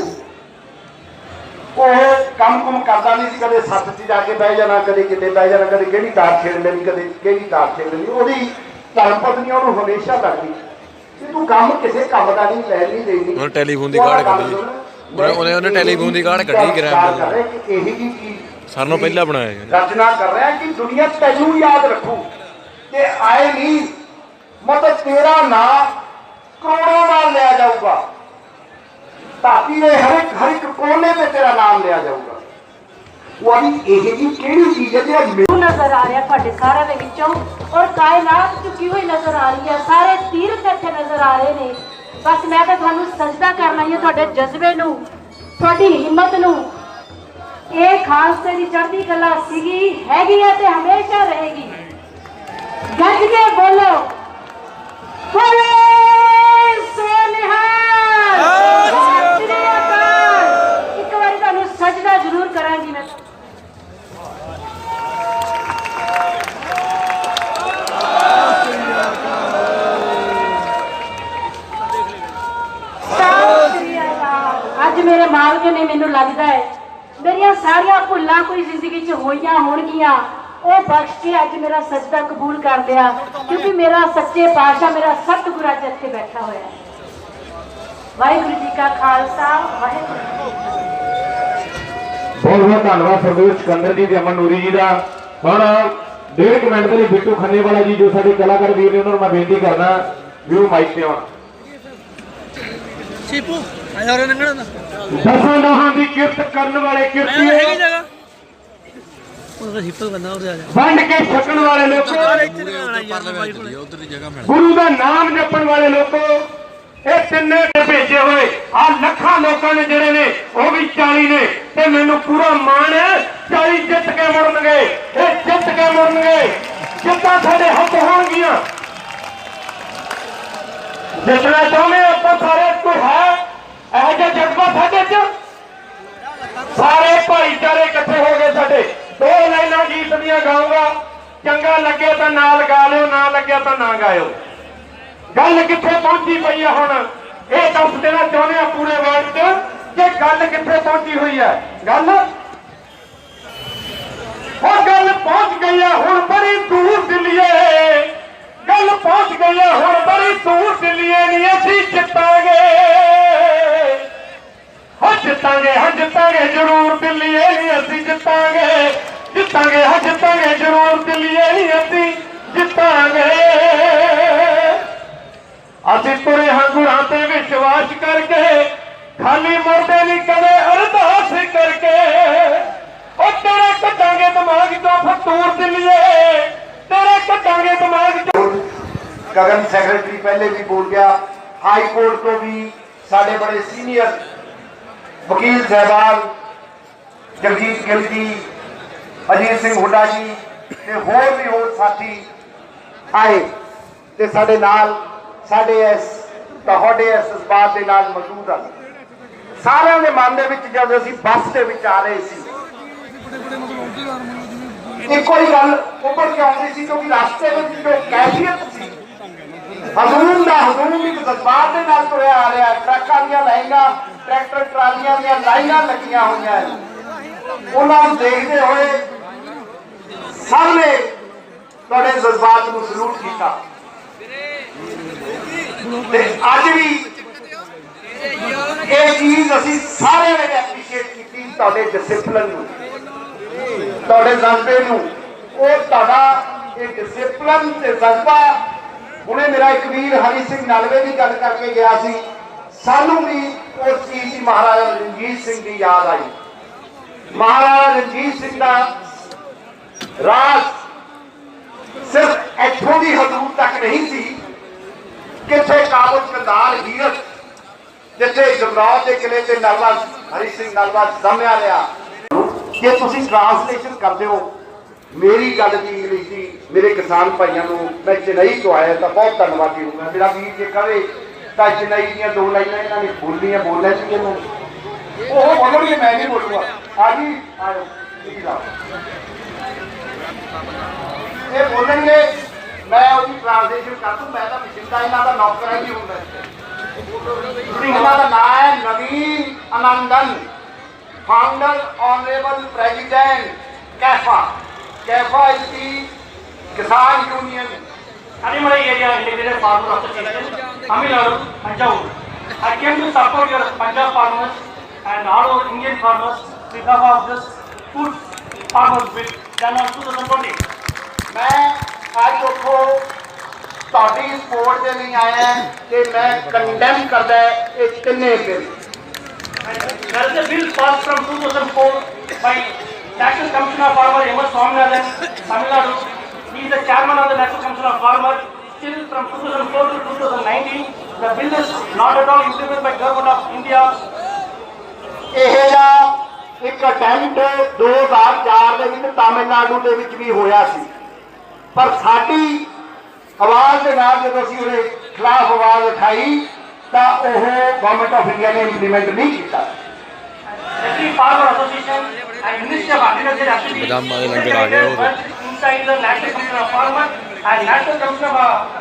ਉਹ ਕੰਮ ਕਰਦਾ ਨਹੀਂ ਸੀ ਕਦੇ ਸੱਤ 'ਚ ਜਾ ਕੇ ਬਹਿ ਜਾਣਾ ਕਦੇ ਕਿਤੇ ਬਹਿ ਜਾਣਾ ਕਦੇ ਕਿਹੜੀ ਤਾਰ ਛੇੜ ਲੈਣੀ ਕਦੇ ਕਿਹੜੀ ਤਾਰ ਛੇੜ ਲੈਣੀ ਉਹਦੀ ਧਰਮ ਪਤਨੀ ਉਹਨੂੰ ਹਮੇਸ਼ਾ ਲੱਗਦੀ ਕਿ ਤੂੰ ਕੰਮ ਕਿਸੇ ਕੰਮ ਦਾ ਨਹੀਂ ਲੈ ਨਹੀਂ ਦੇਣੀ ਉਹਨੇ ਟੈਲੀਫੋਨ ਦੀ ਕਾਰਡ ਕੱਢੀ ਉਹਨੇ ਟੈਲੀਫੋਨ ਦੀ ਕਾਰਡ ਕੱਢੀ ਗ੍ਰੈਮ ਬੈਲ ਇਹੀ ਜੀ ਚੀਜ਼ ਸਾਰਿਆਂ ਨੂੰ ਪਹਿਲਾਂ ਬਣਾਇਆ ਰਚਨਾ ਕਰ ਰਿਹਾ ਕਿ ਦੁਨੀਆ ਤੈਨੂੰ ਯਾਦ ਰੱਖੂ ਤੇ ਆਏ ਨਹੀਂ ਮਤਲਬ ਤੇਰਾ ਨਾਂ ਕਰੋੜਾਂ ਵਾਰ ਲਿਆ ਜਾਊਗਾ। ਧਰਤੀ ਦੇ ਹਰ ਇੱਕ ਕੋਨੇ ਤੇ ਤੇਰਾ ਨਾਮ ਲਿਆ ਜਾਊਗਾ। ਉਹ ਅभी ਇਹ ਜੀ ਕਿਹੜੀ ਚੀਜ਼ ਹੈ ਜੇ ਅੱਜ ਨਜ਼ਰ ਆ ਰਿਹਾ ਤੁਹਾਡੇ ਸਾਰਿਆਂ ਦੇ ਵਿੱਚੋਂ, ਔਰ ਕਾਇਨਾਤ ਝੁਕੀ ਹੋਈ ਨਜ਼ਰ ਆ ਰਹੀ ਹੈ, ਸਾਰੇ ਤੀਰਥ ਇੱਥੇ ਨਜ਼ਰ ਆ ਰਹੇ ਨੇ। ਬਸ ਮੈਂ ਤਾਂ ਤੁਹਾਨੂੰ ਸਜਦਾ ਕਰਨਾ ਹੀ ਹੈ, ਤੁਹਾਡੇ ਜਜ਼ਬੇ ਨੂੰ, ਤੁਹਾਡੀ ਹਿੰਮਤ ਨੂੰ। ਇਹ ਖਾਲਸੇ ਦੀ ਚੜ੍ਹਦੀ ਕਲਾ ਸੀਗੀ, ਹੈਗੀ ਹੈ ਤੇ ਹਮੇਸ਼ਾ ਰਹੇਗੀ। ਗੱਜ ਕੇ ਬੋਲੋ, ਬੋਲੇ ਸੋ ਨਿਹਾਲ, ਸਤਿ ਸ੍ਰੀ ਅਕਾਲ। ਇੱਕ ਵਾਰੀ ਤੁਹਾਨੂੰ ਸਜਦਾ ਜ਼ਰੂਰ ਕਰਾਂਗੀ ਮੈਂ। ਅੱਜ ਮੇਰੇ ਮਾਲਕ ਨੇ, ਮੈਨੂੰ ਲੱਗਦਾ ਹੈ ਮੇਰੀਆਂ ਸਾਰੀਆਂ ਭੁੱਲਾਂ ਕੋਈ ਜ਼ਿੰਦਗੀ 'ਚ ਹੋਈਆਂ ਹੋਣਗੀਆਂ, ਉਹ ਬਖਸ਼ ਕੇ ਅੱਜ ਮੇਰਾ ਸਜਦਾ ਕਬੂਲ ਕਰ ਲਿਆ, ਕਿਉਂਕਿ ਮੇਰਾ ਸੱਚੇ ਪਾਤਸ਼ਾਹ, ਮੇਰਾ ਸਤਿਗੁਰੂ ਅੱਜ ਇੱਥੇ ਬੈਠਾ ਹੋਇਆ ਹੈ। ਵਾਹਿਗੁਰੂ ਜੀ ਕਾ ਖਾਲਸਾ, ਵਾਹਿਗੁਰੂ ਜੀ ਕੀ ਫਤਿਹ। ਬਹੁਤ ਬਹੁਤ ਧੰਨਵਾਦ ਸਰਦੂਲ ਸਿਕੰਦਰ ਜੀ ਤੇ ਅਮਨ ਨੂਰੀ ਜੀ ਦਾ। ਹੁਣ 1.5 ਮਿੰਟ ਦੇ ਲਈ ਬਿੱਟੂ ਖੰਨੇਵਾਲਾ ਜੀ ਜੋ ਸਾਡੇ ਕਲਾਕਾਰ ਵੀਰ ਨੇ, ਉਹਨਾਂ ਨੂੰ ਮੈਂ ਬੇਨਤੀ ਕਰਦਾ ਵੀ ਉਹ ਮਾਈਕ ਤੇ ਆਉਣ। ਦਸਾਂ ਨੌਹਾਂ ਦੀ ਕਿਰਤ ਕਰਨ ਵਾਲੇ ਕਿਰਤੀ, ਵੰਡ ਕੇ ਛਕਣ ਵਾਲੇ ਲੋਕੋ, ਗੁਰੂ ਦਾ ਨਾਮ ਜਪਣ ਵਾਲੇ ਲੋਕੋ, ਇਹ ਤਿੰਨੇ ਭੇਜੇ ਹੋਏ ਆ ਲੱਖਾਂ ਲੋਕਾਂ ਨੇ ਜਿਹੜੇ ਨੇ, ਉਹ ਵੀ 40 ਨੇ, ਤੇ ਮੈਨੂੰ ਪੂਰਾ ਮਾਣ ਹੈ 40 ਜਿੱਤ ਕੇ ਮੁੜਨਗੇ। ਇਹ ਜਿੱਤ ਕੇ ਮੁੜਨਗੇ, ਜਿੱਤਾਂ ਸਾਡੇ ਹੱਥ ਹੋਣਗੀਆਂ। ਜਿੱਤਣਾ ਚਾਹੁੰਦੇ ਆਪਾਂ ਸਾਰੇ, ਕੋਈ ਹੈ ਇਹੋ ਜਿਹਾ ਜਜ਼ਬਾ ਸਾਡੇ 'ਚ? ਸਾਰੇ ਭਾਈਚਾਰੇ ਇਕੱਠੇ ਹੋ ਗਏ ਸਾਡੇ। 2 ਲਾਈਨਾਂ ਗੀਤ ਦੀਆਂ ਗਾਊਂਗਾ, ਚੰਗਾ ਲੱਗੇ ਤਾਂ ਨਾਲ ਗਾ ਲਿਓ, ਨਾ ਲੱਗਿਆ ਤਾਂ ਨਾ ਗਾਇਓ। ਗੱਲ ਕਿੱਥੇ ਪਹੁੰਚੀ ਪਈ ਆ ਹੁਣ, ਇਹ ਦੱਸ ਦੇਣਾ ਚਾਹੁੰਦੇ ਆ ਪੂਰੇ ਵਰਲਡ 'ਚ ਕਿ ਗੱਲ ਕਿੱਥੇ ਪਹੁੰਚੀ ਹੋਈ ਹੈ। ਗੱਲ ਪਹੁੰਚ ਗਈ ਹੈ ਹੁਣ ਬੜੀ ਦੂਰ ਦਿੱਲੀਏ, ਗੱਲ ਪਹੁੰਚ ਗਈ ਹੈ ਹੁਣ ਬੜੀ ਦੂਰ ਦਿੱਲੀਏ, ਨਹੀਂ ਅਸੀਂ ਜਿੱਤਾਂਗੇ, ਜਿੱਤਾਂਗੇ ਜ਼ਰੂਰ ਦਿੱਲੀਏ, ਨਹੀਂ ਅਸੀਂ ਜਿੱਤਾਂਗੇ, ਜਿੱਤਾਂਗੇ ਜ਼ਰੂਰ ਦਿੱਲੀਏ, ਨਹੀਂ ਅਸੀਂ ਜਿੱਤਾਂਗੇ। ਅਸੀਂ ਤੁਰੇ ਹਾਂ ਗੁਰਾਂ ਤੇ ਵਿਸ਼ਵਾਸ ਕਰਕੇ, ਖਾਲੀ ਮੁਰਦੇ ਨਹੀਂ ਕਦੇ ਅਰਦਾਸ ਕਰਕੇ। ਉਹ ਤੇਰੇ ਕੱਢਾਂਗੇ ਦਿਮਾਗ ਤੋਂ ਫਤੂਰ ਦਿੱਲੀਏ, ਤੇਰੇ ਕੱਢਾਂਗੇ ਦਿਮਾਗ ਤੋਂ। ਗਗਨ ਸੈਕਟਰੀ ਪਹਿਲੇ ਵੀ ਬੋਲ ਗਿਆ, ਹਾਈ ਕੋਰਟ ਤੋਂ ਵੀ ਸਾਡੇ ਬੜੇ ਸੀਨੀਅਰ ਵਕੀਲ ਸਾਹਿਬਾਨ ਜਗਜੀਤ ਗਿੱਲ ਜੀ, ਅਜੀਤ ਸਿੰਘ ਹੁੱਡਾ ਜੀ ਤੇ ਹੋਰ ਸਾਥੀ ਆਏ ਤੇ ਸਾਡੇ ਨਾਲ, ਸਾਡੇ ਤੁਹਾਡੇ ਇਸ ਜਜ਼ਬਾਤ ਦੇ ਨਾਲ ਮੌਜੂਦ ਹਨ। ਸਾਰਿਆਂ ਦੇ ਮਨ ਦੇ ਵਿੱਚ ਜਦ ਅਸੀਂ ਬੱਸ ਦੇ ਵਿੱਚ ਆ ਰਹੇ ਸੀ, ਇੱਕੋ ਹੀ ਗੱਲ ਉੱਪਰ ਕੇ ਆਉਂਦੀ ਸੀ, ਕਿਉਂਕਿ ਰਸਤੇ ਵਿੱਚ ਜੋ ਕੈਫੀਅਤ ਸੀ, ਹਜ਼ੂਮ ਇੱਕ ਜਜ਼ਬਾਤ ਦੇ ਨਾਲ ਤੁਰਿਆ ਆ ਰਿਹਾ। ਟਰੱਕਾਂ ਦੀਆਂ ਲਾਈਨਾਂ, ਟਰੈਕਟਰ ਟਰਾਲੀਆਂ ਦੀਆਂ ਲਾਈਨਾਂ ਲੱਗੀਆਂ ਹੋਈਆਂ, ਉਹਨਾਂ ਨੂੰ ਦੇਖਦੇ ਹੋਏ ਸਭ ਨੇ ਤੁਹਾਡੇ ਜਜ਼ਬਾਤ ਨੂੰ ਸਲੂਟ ਕੀਤਾ। ਤੇ ਅੱਜ ਵੀ ਇਹ ਚੀਜ਼ ਅਸੀਂ ਸਾਰਿਆਂ ਨੇ ਐਪਰੀਸ਼ੀਏਟ ਕੀਤੀ, ਤੁਹਾਡੇ ਡਿਸਿਪਲਿਨ ਨੂੰ, ਤੁਹਾਡੇ ਜਜ਼ਬੇ ਨੂੰ। ਉਹ ਤੁਹਾਡਾ ਇਹ ਡਿਸਿਪਲਿਨ ਤੇ ਜਜ਼ਬਾ, ਹੁਣੇ ਮੇਰਾ ਇੱਕ ਵੀਰ ਹਰੀ ਸਿੰਘ ਨਲਵੇ ਦੀ ਗੱਲ ਕਰਕੇ ਗਿਆ ਸੀ, ਸਾਨੂੰ ਵੀ ਉਸ ਚੀਜ਼ ਦੀ ਮਹਾਰਾਜਾ ਰਣਜੀਤ ਸਿੰਘ ਦੀ ਯਾਦ ਆਈ। ਮਹਾਰਾਜਾ ਰਣਜੀਤ ਸਿੰਘ ਦਾ ਰਾਜ ਸਿਰਫ ਇੱਥੋਂ ਦੀ ਹਦੂਦ ਤੱਕ ਨਹੀਂ ਸੀ, ਕਿੱਥੇ ਕਾਬੁਲ, ਕੰਧਾਰ, ਹੀਰਤ, ਜਿੱਥੇ ਜਮਰੌਦ ਦੇ ਕਿਲੇ ਤੇ ਨਲਵਾ, ਹਰੀ ਸਿੰਘ ਨਲਵਾ ਜੰਮਿਆ ਰਿਹਾ। ਜੇ ਤੁਸੀਂ ਟ੍ਰਾਂਸਲੇਸ਼ਨ ਕਰਦੇ ਹੋ ਮੇਰੀ ਗੱਲ ਦੀ ਇੰਗਲਿਸ਼ ਦੀ, ਮੇਰੇ ਕਿਸਾਨ ਭਾਈਆਂ ਨੂੰ, ਮੈਂ ਚੇਨਈ ਤੋਂ ਆਇਆ ਤਾਂ ਬਹੁਤ ਧੰਨਵਾਦੀ ਹੋਊਗਾ। ਮੇਰਾ ਵੀਰ ਜੇ ਕਵੇ ਤਾਂ ਚੇਨਈ ਦੀਆਂ 2 ਲਾਈਨਾਂ ਇਹਨਾਂ ਨੇ ਬੋਲਣਾ ਸੀ, ਇਹਨੂੰ ਉਹ ਬੋਲਣਗੇ, ਮੈਂ ਨਹੀਂ ਬੋਲੂਗਾ। ਹਾਂਜੀ ਆਇਓ ਇਹ ਬੋਲਣਗੇ, ਮੈਂ ਉਹਦੀ ਟ੍ਰਾਂਸਲੇਸ਼ਨ ਕਰ ਦੂੰ। ਮੈਂ ਤਾਂ ਮਸ਼ਿੰਦਾ ਇਹਨਾਂ ਦਾ ਨੌਕਰ ਹੀ ਹੁੰਦਾ। ਇਹਨਾਂ ਦਾ ਨਾਮ ਹੈ ਨਵੀਨ Anandan, founder honorable president CAFA. CAFA is the Kisan Union. Animal area integrated farmer association, Tamil Nadu, Tanjavur. I came to support your Punjab farmers and all our Indian farmers because of this food farmers bill done on 2020. मैं आज देखो ਤੁਹਾਡੀ ਸਪੋਰਟ ਦੇ ਲਈ ਆਇਆ ਕਿ ਮੈਂ ਕੰਡੈਮ ਕਰਦਾ ਇਹ ਤਿੰਨੇ bill. There is a bill passed from 2004 by National Commission of Farmers M. S. Swaminathan, Tamil Nadu. He is the chairman of the National Commission of Farmers. Still from 2004 to 2019, the bill is not at all implemented by Government of India. ਇਹ ਜਿਹਾ ਇੱਕ ਅਟੈਂਪਟ 2004 ਦੇ ਵਿੱਚ ਤਾਮਿਲਨਾਡੂ ਦੇ ਵਿੱਚ ਵੀ ਹੋਇਆ ਸੀ, ਪਰ ਸਾਡੀ ਆਵਾਜ਼ ਦੇ ਨਾਲ ਜਦੋਂ ਅਸੀਂ ਉਹਦੇ ਖਿਲਾਫ ਆਵਾਜ਼ ਉਠਾਈ ਤਾਂ ਉਹ ਗਵਰਨਮੈਂਟ ਆਫ ਇੰਡੀਆ ਨੇ ਇੰਪਲੀਮੈਂਟ ਨਹੀਂ ਕੀਤਾ। Every farmer association and Ministry of Agriculture has to be inside the National Commission of Farmers, and National Commission of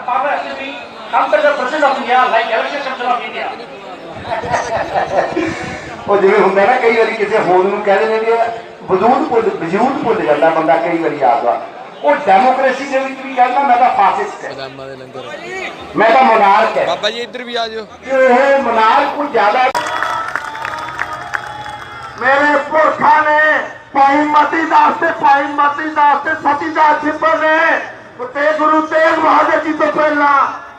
Farmers has to be come to the President of India like Election Commission of India. ਉਹ ਜਿਵੇਂ ਹੁੰਦਾ ਨਾ ਕਈ ਵਾਰੀ ਕਿਸੇ ਹੋਰ ਨੂੰ ਕਹਿ ਦਿੰਦੇ ਨੇ ਵਜੂਦ ਭੁੱਲ ਜਾਂਦਾ ਬੰਦਾ ਕਈ ਵਾਰੀ ਆਦਵਾ। ਉਹ ਡੈਮੋਕ੍ਰੇਸੀ ਦੇ ਵਿੱਚ ਵੀ ਕਹਿੰਦਾ ਮੈਂ ਤਾਂ ਫਾਸਿਸਟ ਹੈ, ਮੈਂ ਤਾਂ ਮਨਾਰਕ ਹੈ। ਬਾਬਾ ਜੀ ਇੱਧਰ ਵੀ ਆ ਜਾਓ। ਉਹ ਮਨਾਰਕ ਕੋਈ ਜ਼ਿਆਦਾ ਮੇਰੇ ਪੁਰਖਾਂ ਨੇ ਭਾਈ ਮਤੀ ਦਾਸ ਤੇ ਸਤੀਦਾਸ ਛਿੱਬਰ ਨੇ ਤੇ ਗੁਰੂ ਤੇਗ ਬਹਾਦਰ ਜੀ ਤੋਂ ਪਹਿਲਾਂ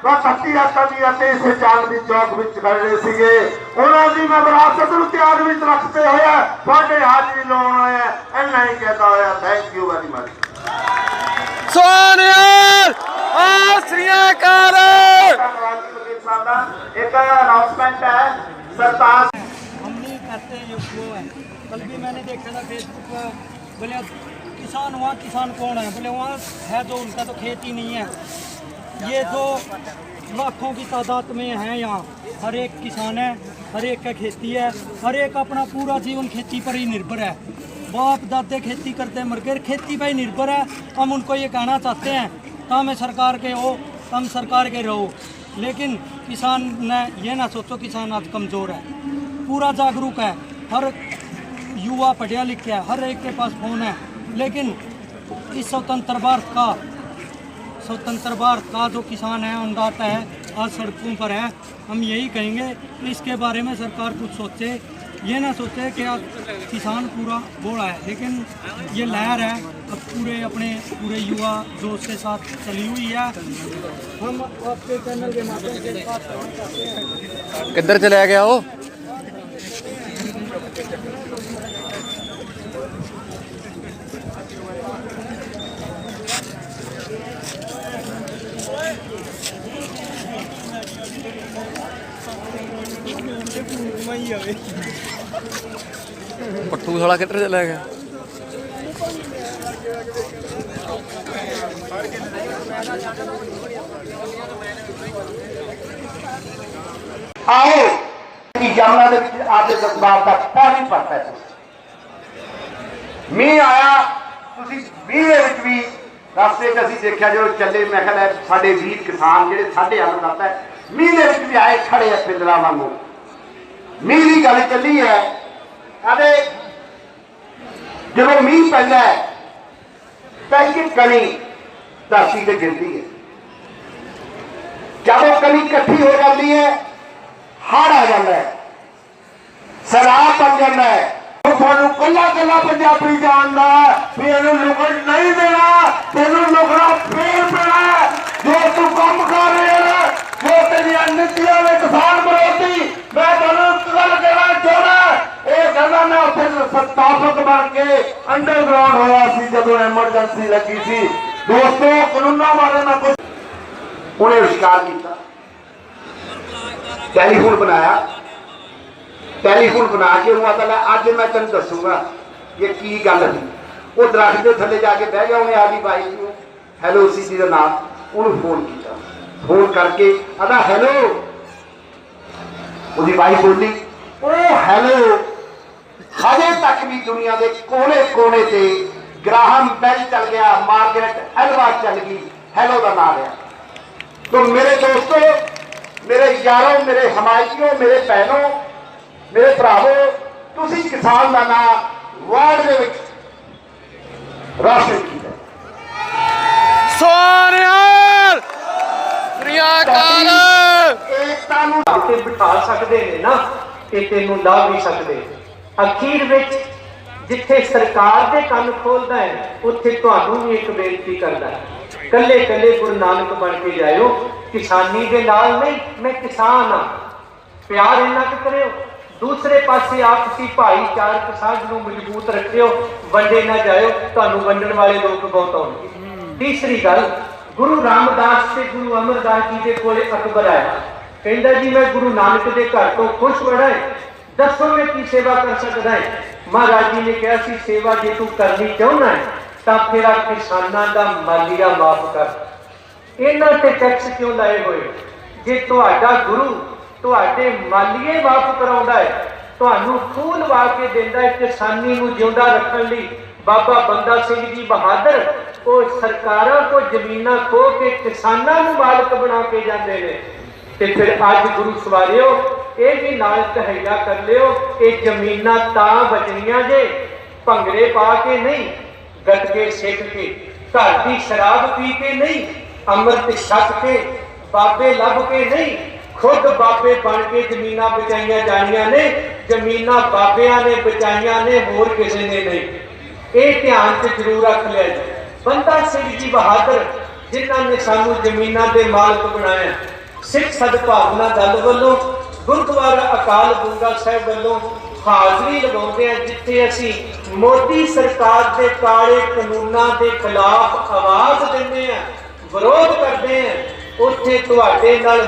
ਇਸ ਚਾਂਦਨੀ ਚੌਕ ਵਿੱਚ ਖੜੇ ਸੀਗੇ। ਉਹਨਾਂ ਦੀ ਮੈਂ ਵਿਰਾਸਤ ਨੂੰ ਧਿਆਨ ਵਿੱਚ ਰੱਖਦੇ ਹੋਇਆ ਤੁਹਾਡੇ ਹਾਜ਼ਰੀ ਲਾਉਣ ਆਇਆ। ਇੰਨਾ ਹੀ ਕਹਿੰਦਾ ਹੋਇਆ ਥੈਂਕ ਯੂ ਵੈਰੀ ਮਚ। ਸੋਨਿਆਲ ਆ ਸ੍ਰੀ ਅਕਾਲ। एक अनाउंसमेंट है सरताज। हम नहीं करते जो वो है। कल भी मैंने देखा था फेसबुक पर, बोले किसान वहाँ किसान कौन है, बोले वहाँ है तो उनका तो खेत ही नहीं है। ये तो लाखों की तादाद में है यहाँ, हर एक किसान है, हर एक का खेती है, हर एक अपना पूरा जीवन खेती पर ही निर्भर है। बाप दादे खेती करते मर गए, खेती पर ही निर्भर है। हम उनको ये कहना चाहते हैं तुम सरकार के हो, तुम सरकार के रहो, लेकिन किसान ने ये ना सोचो किसान आज कमज़ोर है, पूरा जागरूक है, हर युवा पढ़िया लिखा है, हर एक के पास फ़ोन है। लेकिन इस स्वतंत्र भारत का जो किसान है अन्नदाता है आज सड़कों पर है। हम यही कहेंगे कि इसके बारे में सरकार कुछ सोचे, ये ना सोचे कि आज किसान पूरा बोला है, लेकिन ये लहर है अब पूरे युवा जोश के साथ चली हुई है। हम आपके चैनल के माध्यम से बात करना चाहते हैं। किधर चला गया वो? पट्टू साला किधर चला गया? आओ यमुना ਦੇ ਵਿੱਚ ਆਪਦੇ ਜਜ਼ਬਾਤ ਦਾ ਪਾਣੀ ਭਰਤਾ ਹੈ। ਮੀਂਹ ਆਇਆ, ਤੁਸੀਂ ਮੀਂਹ ਦੇ ਵਿੱਚ ਵੀ ਰਸਤੇ 'ਚ ਅਸੀਂ ਦੇਖਿਆ ਜਦੋਂ ਚੱਲੇ, ਮੈਂ ਕਹਿੰਦਾ ਸਾਡੇ ਵੀਰ ਕਿਸਾਨ ਜਿਹੜੇ ਸਾਡੇ ਹੱਲ ਕਰਦਾ ਮੀਂਹ ਦੇ ਵਿੱਚ ਵੀ ਆਏ ਖੜੇ ਆ ਪਿੰਡਰਾਂ ਵਾਂਗੂ। ਮੀਂਹ ਦੀ ਗੱਲ ਚੱਲੀ ਹੈ, ਆਦੇ ਜਦੋਂ ਮੀਂਹ ਪੈਂਦਾ ਹੈ ਤਾਂ ਇੱਕ ਕਣੀ ਧਰਤੀ ਤੇ ਗਿਰਦੀ ਹੈ। ਜਦੋਂ ਕਣੀ ਇਕੱਠੀ ਹੋ ਜਾਂਦੀ ਹੈ ਹੜ ਆ ਜਾਂਦਾ ਹੈ, ਸੈਲਾਬ ਬਣ ਜਾਂਦਾ ਹੈ। ਤੁਹਾਨੂੰ ਕੱਲਾ ਪੰਜਾਬੀ ਜਾਣਦਾ ਵੀ ਇਹਨੂੰ ਲੁਕਣ ਨਹੀਂ ਦੇਣਾ, ਤੈਨੂੰ ਲੁਕਣਾ ਫੇਰ ਪੈਣਾ। ਜੋ ਤੂੰ ਕੰਮ ਕਰ ਰਿਹਾ, ਜੋ ਤੇਰੀਆਂ ਨੀਤੀਆਂ ਨੇ ਕਿਸਾਨ ਵਿਰੋਧੀ, ਮੈਂ ਤੁਹਾਨੂੰ ਇੱਕ ਗੱਲ ਕਹਿਣਾ ਚਾਹੁੰਦਾ, ਇਹ ਗੱਲਾਂ ਮੈਂ ਉੱਥੇ ਸਥਾਪਕ ਬਣ ਕੇ ਅੰਡਰਗਰਾਉਂਡ ਹੋਇਆ ਸੀ ਜਦੋਂ ਐਮਰਜੈਂਸੀ ਲੱਗੀ ਸੀ। ਦੋਸਤੋ ਕਾਨੂੰਨਾਂ ਬਾਰੇ ਮੈਂ ਕੁਝ ਉਹਨੇ ਵਿਸ਼ਕਾਰ ਕੀਤਾ, ਟੈਲੀਫੋਨ ਬਣਾਇਆ, ਟੈਲੀਫੋਨ ਬਣਾ ਕੇ ਉਹ ਆਖਦਾ ਅੱਜ ਮੈਂ ਤੈਨੂੰ ਦੱਸੂਗਾ ਇਹ ਕੀ ਗੱਲ ਸੀ। ਉਹ ਦਰਖਤ ਦੇ ਥੱਲੇ ਜਾ ਕੇ ਬਹਿ ਗਿਆ, ਉਹਨੇ ਆਦੀ ਬਾਈ ਨੂੰ ਹੈਲੋ ਸੀਸੀ ਦਾ ਨਾਮ ਉਹਨੂੰ ਫੋਨ ਕੀਤਾ, ਫੋਨ ਕਰਕੇ ਆਦਾ ਹੈਲੋ, ਉਹਦੀ ਬਾਈ ਬੋਲੀ ਉਹ ਹੈਲੋ। ਹਜੇ ਤੱਕ ਵੀ ਦੁਨੀਆ ਦੇ ਕੋਨੇ ਤੇ ਗ੍ਰਾਹਮ ਬੈਲ ਚੱਲ ਗਿਆ, ਮਾਰਗਰੇਟ ਐਲਵਾ ਚੱਲ ਗਈ, ਹੈਲੋ ਦਾ ਨਾਮ ਲਿਆ। तो मेरे दोस्तों, मेरे यारों, मेरे हमायतियों, मेरे भैनों, मेरे भरावों, तुसी किसान का नाम वर्ल्ड दे विच रोशन कीता। ਸੋਨਿਆਲ ਸ੍ਰੀ ਅਕਾਲ। एकता नूं ਤੇ ਬਿਠਾ ਸਕਦੇ ਨੇ ਨਾ ਤੇ ਤੈਨੂੰ ਲਾ ਵੀ ਸਕਦੇ। ਅਖੀਰ ਵਿੱਚ ਜਿੱਥੇ ਸਰਕਾਰ ਦੇ ਕੰਨ ਖੋਲਦਾ ਹੈ ਉੱਥੇ ਤੁਹਾਨੂੰ ਵੀ ਇੱਕ ਬੇਨਤੀ ਕਰਦਾ ਹੈ। ਕੱਲੇ ਕੱਲੇ ਗੁਰੂ ਨਾਨਕ ਬਣ ਕੇ ਜਾਇਓ। ਕਿਸਾਨੀ ਦੇ ਨਾਲ ਨਹੀਂ, ਮੈਂ ਕਿਸਾਨ ਹਾਂ, ਪਿਆਰ ਇੰਨਾ ਕੁ ਕਰਿਓ। ਦੂਸਰੇ ਪਾਸੇ ਆਪਸੀ ਭਾਈਚਾਰਕ ਸਾਂਝ ਨੂੰ ਮਜ਼ਬੂਤ ਰੱਖਿਓ, ਵੰਡੇ ਨਾ ਜਾਇਓ, ਤੁਹਾਨੂੰ ਵੰਡਣ ਵਾਲੇ ਲੋਕ ਬਹੁਤ ਆਉਣਗੇ। ਤੀਸਰੀ ਗੱਲ, ਗੁਰੂ ਰਾਮਦਾਸ ਤੇ ਗੁਰੂ ਅਮਰਦਾਸ ਜੀ ਦੇ ਕੋਲੇ ਅਕਬਰ ਆਇਆ, ਕਹਿੰਦਾ ਜੀ ਮੈਂ ਗੁਰੂ ਨਾਨਕ ਦੇ ਘਰ ਤੋਂ ਖੁਸ਼ ਬੜਾ ਹੈ, ਦੱਸੋ ਮੈਂ ਕੀ ਸੇਵਾ ਕਰ ਸਕਦਾ ਹੈ। ਮਹਾਰਾਜ ਜੀ ਨੇ ਕਿਹਾ ਸੀ ਸੇਵਾ ਜੇ ਤੂੰ ਕਰਨੀ ਚਾਹੁੰਦਾ ਹੈ ਤਾਂ ਫਿਰ ਆ ਕਿਸਾਨਾਂ ਦਾ ਮਾਲੀਆ ਮਾਫ ਕਰ। ਇਹਨਾਂ ਤੇ ਟੈਕਸ ਕਿਉਂ ਲਾਏ ਹੋਏ? ਜੇ ਤੁਹਾਡਾ ਗੁਰੂ ਤੁਹਾਡੇ ਮਾਲੀਏ ਮਾਫ ਕਰਾਉਂਦਾ ਹੈ, ਤੁਹਾਨੂੰ ਖੂਨ ਲਵਾ ਕੇ ਦਿੰਦਾ ਹੈ ਕਿਸਾਨੀ ਨੂੰ ਜਿਉਂਦਾ ਰੱਖਣ ਲਈ, ਬਾਬਾ ਬੰਦਾ ਸਿੰਘ ਜੀ ਬਹਾਦਰ ਉਹ ਸਰਕਾਰਾਂ ਕੋ ਜ਼ਮੀਨਾਂ ਖੋ ਕੇ ਕਿਸਾਨਾਂ ਨੂੰ ਮਾਲਕ ਬਣਾ ਕੇ ਜਾਂਦੇ ਨੇ। ਤੇ ਫਿਰ ਅੱਜ ਗੁਰੂ ਸਵਾਰਿਓ ਇਹ ਵੀ ਨਾਲ ਤਹਈਆ ਕਰ ਲਿਓ, ਇਹ ਜ਼ਮੀਨਾਂ ਤਾਂ ਬਚਣੀਆਂ ਜੇ ਭੰਗੜੇ ਪਾ ਕੇ ਨਹੀਂ, ਗੱਟਕੇ ਸਿੱਖ ਕੇ, ਘਰ ਦੀ ਸ਼ਰਾਬ ਪੀ ਕੇ ਨਹੀਂ, ਅੰਮ੍ਰਿਤ ਛਕ ਕੇ, ਬਾਬੇ ਲੱਭ ਕੇ ਨਹੀਂ, ਖੁਦ ਬਾਬੇ ਬਣ ਕੇ ਜ਼ਮੀਨਾਂ ਬਚਾਈਆਂ ਜਾਣੀਆਂ ਨੇ। ਜ਼ਮੀਨਾਂ ਬਾਬਿਆਂ ਨੇ ਬਚਾਈਆਂ ਨੇ, ਹੋਰ ਕਿਸੇ ਨੇ ਨਹੀਂ। ਇਹ ਧਿਆਨ 'ਚ ਜ਼ਰੂਰ ਰੱਖ ਲਿਆ ਜੀ। ਬੰਦਾ ਸਿੰਘ ਜੀ ਬਹਾਦਰ ਜਿਨ੍ਹਾਂ ਨੇ ਸਾਨੂੰ ਜ਼ਮੀਨਾਂ ਦੇ ਮਾਲਕ ਬਣਾਇਆ, ਸਿੱਖ ਸਦਭਾਵਨਾ ਦਲ ਵੱਲੋਂ ਗੁਰਦੁਆਰਾ ਅਕਾਲ ਗੰਗਾ ਸਾਹਿਬ ਵੱਲੋਂ ਹਾਜ਼ਰੀ ਲਗਾਉਂਦੇ ਆ, ਜਿੱਥੇ ਅਸੀਂ ਮੋਦੀ ਸਰਕਾਰ ਦੇ ਕਾਲੇ ਕਾਨੂੰਨਾਂ ਦੇ ਖਿਲਾਫ ਆਵਾਜ਼ ਦਿੰਦੇ ਆ, ਵਿਰੋਧ ਕਰਦੇ ਆ, ਉੱਥੇ ਤੁਹਾਡੇ ਨਾਲ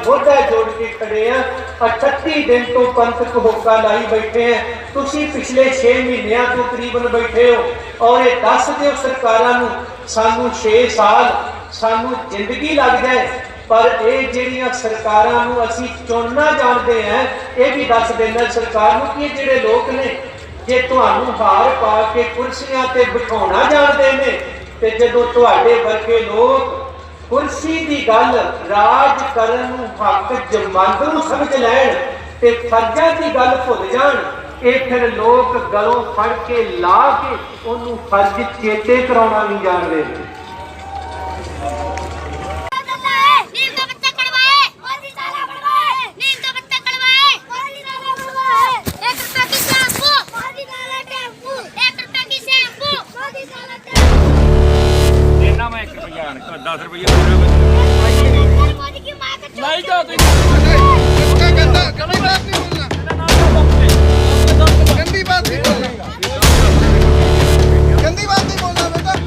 ਮੋਢਾ ਜੋੜ ਕੇ ਖੜੇ ਆ। 38 ਦਿਨ ਤੋਂ ਪੰਥਕ ਹੋਕਾ ਲਾਈ ਬੈਠੇ ਆ, ਤੁਸੀਂ ਪਿਛਲੇ 6 ਮਹੀਨਿਆਂ ਤੋਂ ਤਕਰੀਬਨ ਬੈਠੇ ਹੋ, ਔਰ ਇਹ ਦੱਸ ਦਿਓ ਸਰਕਾਰਾਂ ਨੂੰ ਸਾਨੂੰ 6 ਸਾਲ ਸਾਨੂੰ ਜ਼ਿੰਦਗੀ ਲੱਗ ਜਾਏ, ਪਰ ਇਹ ਜਿਹੜੀਆਂ ਸਰਕਾਰਾਂ ਨੂੰ ਅਸੀਂ ਚੁਣਨਾ ਜਾਣਦੇ ਆ, ਇਹ ਵੀ ਦੱਸ ਦੇਣਾ ਸਰਕਾਰ ਨੂੰ ਕਿ ਇਹ ਜਿਹੜੇ ਲੋਕ ਨੇ ਜੇ ਤੁਹਾਨੂੰ ਹਾਰ ਪਾ ਕੇ ਕੁਰਸੀਆਂ ਤੇ ਬਿਠਾਉਣਾ ਜਾਣਦੇ ਨੇ, ਤੇ ਜਦੋਂ ਤੁਹਾਡੇ ਵਰਗੇ ਲੋਕ ਕੁਰਸੀ ਦੀ ਗੱਲ ਰਾਜ ਕਰਨ ਨੂੰ ਹੱਕ ਜਮੰਦ ਨੂੰ ਸਮਝ ਲੈਣ ਤੇ ਫਰਜ਼ਾਂ ਦੀ ਗੱਲ ਭੁੱਲ ਜਾਣ, ਇਹ ਫਿਰ ਲੋਕ ਗਲੋਂ ਫੜ ਕੇ ਲਾ ਕੇ ਉਹਨੂੰ ਫਰਜ਼ ਚੇਤੇ ਕਰਾਉਣਾ ਨਹੀਂ ਜਾਣਦੇ। गंदी बात नहीं बोलना बेटा।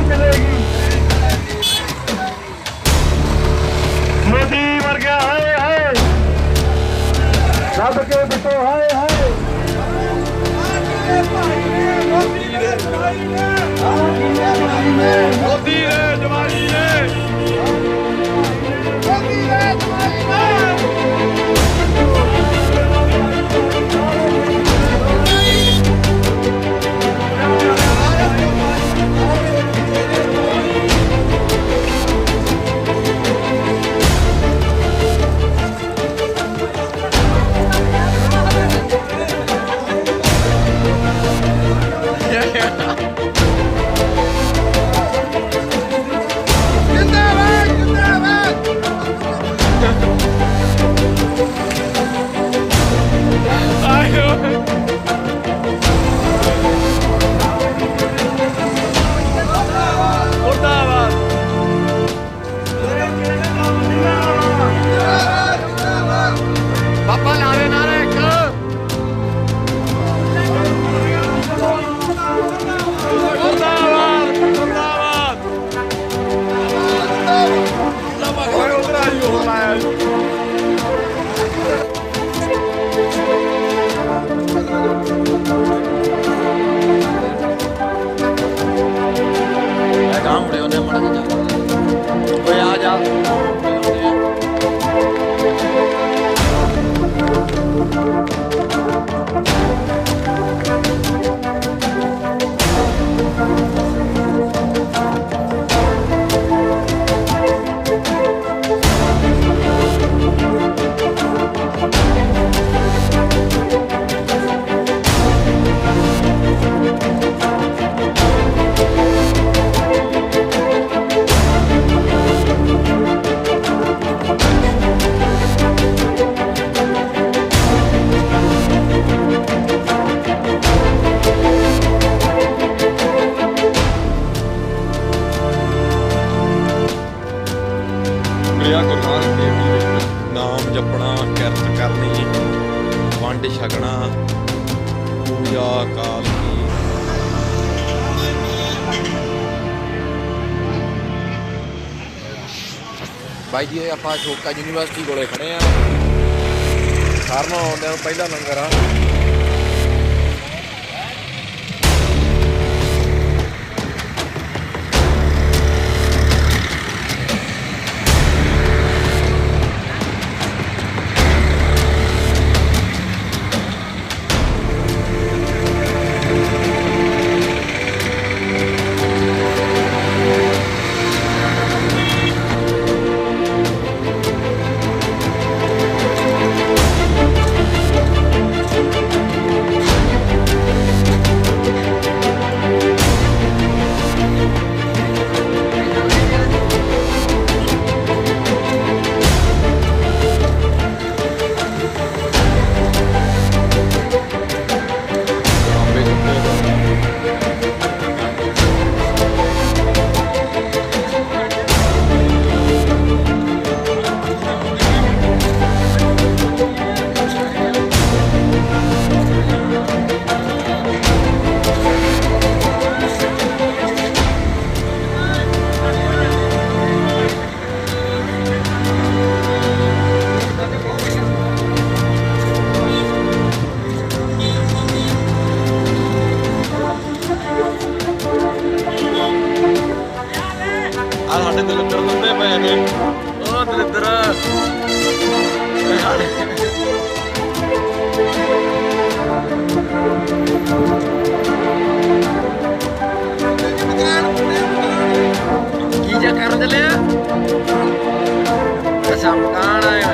चलेगी मोदी मर गया हाय हाय रब के बिटो हाय हाय मोदी रे जवानी रे पापा नारे नारे एक मुर्दाबाद मुर्दाबाद ओए उधर आइयो हमारा काम उड़े होने मड़ा जा ओए आ जा ਗੁਰੂ ਨਾਨਕ ਦੇਵ ਜੀ ਦੇ ਨਾਮ ਜਪਣਾ ਕਿਰਤ ਕਰਨੀ ਵੰਡ ਛਕਣਾ ਪੂਜਾ ਕਾਲ ਕੀ ਬਾਈ ਜੀ ਆਪਾਂ ਸ਼ੋਕਾ ਯੂਨੀਵਰਸਿਟੀ ਕੋਲੇ ਖੜੇ ਆ ਸਾਰਿਆਂ ਨੂੰ ਆਉਂਦਿਆਂ ਨੂੰ ਪਹਿਲਾ ਲੰਗਰ ਆ ਸਾਡੇ ਦਲਿੱਦਰ ਲੰਦੇ ਪਏ ਨੇ ਉਹ ਦਲਿੱਦਰ ਕੀ ਜਾ ਕਰਨ ਚੱਲਿਆ ਅੱਛਾ ਮਕਾਨ ਆਇਆ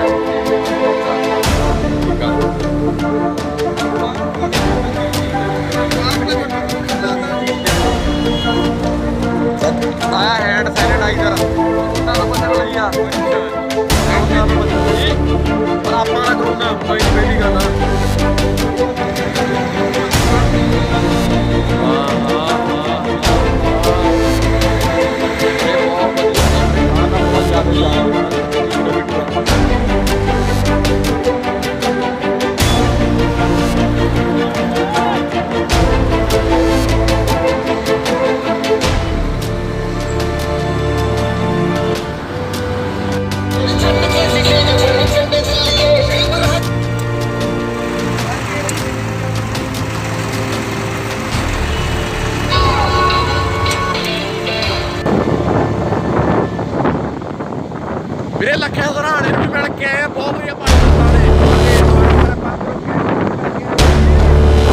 ਆਇਆ ਹੈਂਡ ਸੈਨੀਟਾਈਜ਼ਰ ਉਹਨਾਂ ਦਾ ਪਤਾ ਲਈਆ ਪਰ ਆਪਾਂ ਨਾ ਕਰੂਗਾ ਕੋਈ ਪਹਿਲੀ ਗੱਲ ਆ ਲੱਖੇ ਸਰਾਣੇ ਨੂੰ ਵੀ ਮਿਲ ਕੇ ਆਏ ਆ, ਬਹੁਤ ਵਧੀਆ ਪਾਕਿਸਤਾਨ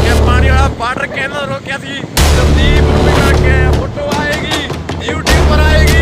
ਇਹ ਪਾਣੀ ਵਾਲਾ ਬਾਰਡਰ ਕਹਿੰਦਾ ਰੋਕਿਆ ਸੀ, ਨਵਦੀਪ ਨੂੰ ਵੀ ਮਿਲ ਕੇ ਆਏ ਆ, ਫੋਟੋ ਆਏਗੀ YouTube ਪਰ ਆਏਗੀ।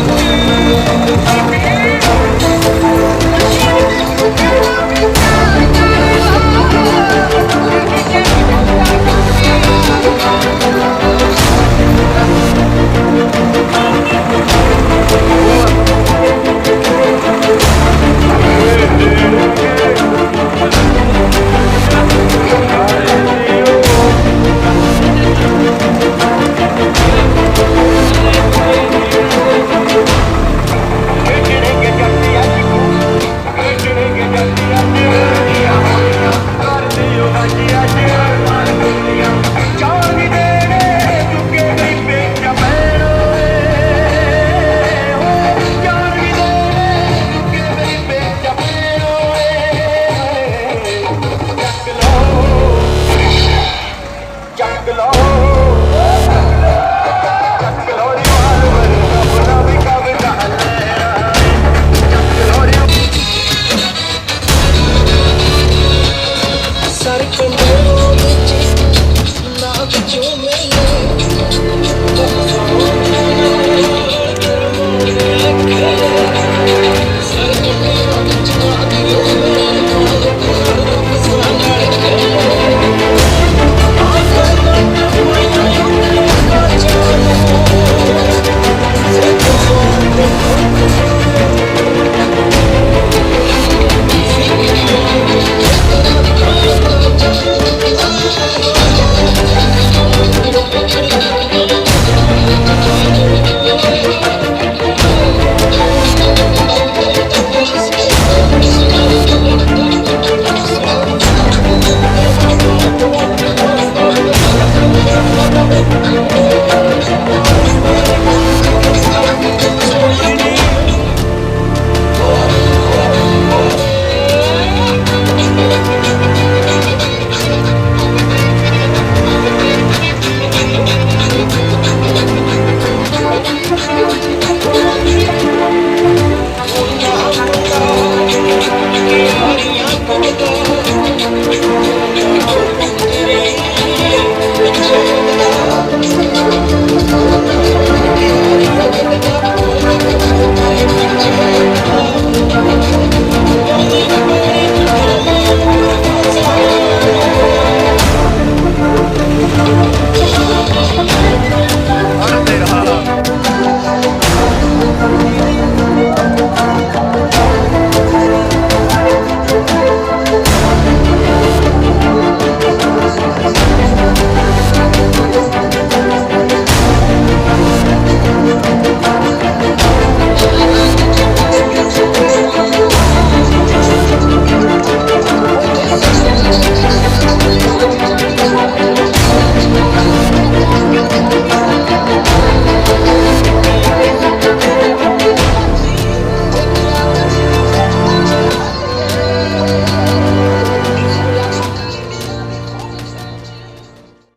Thank you.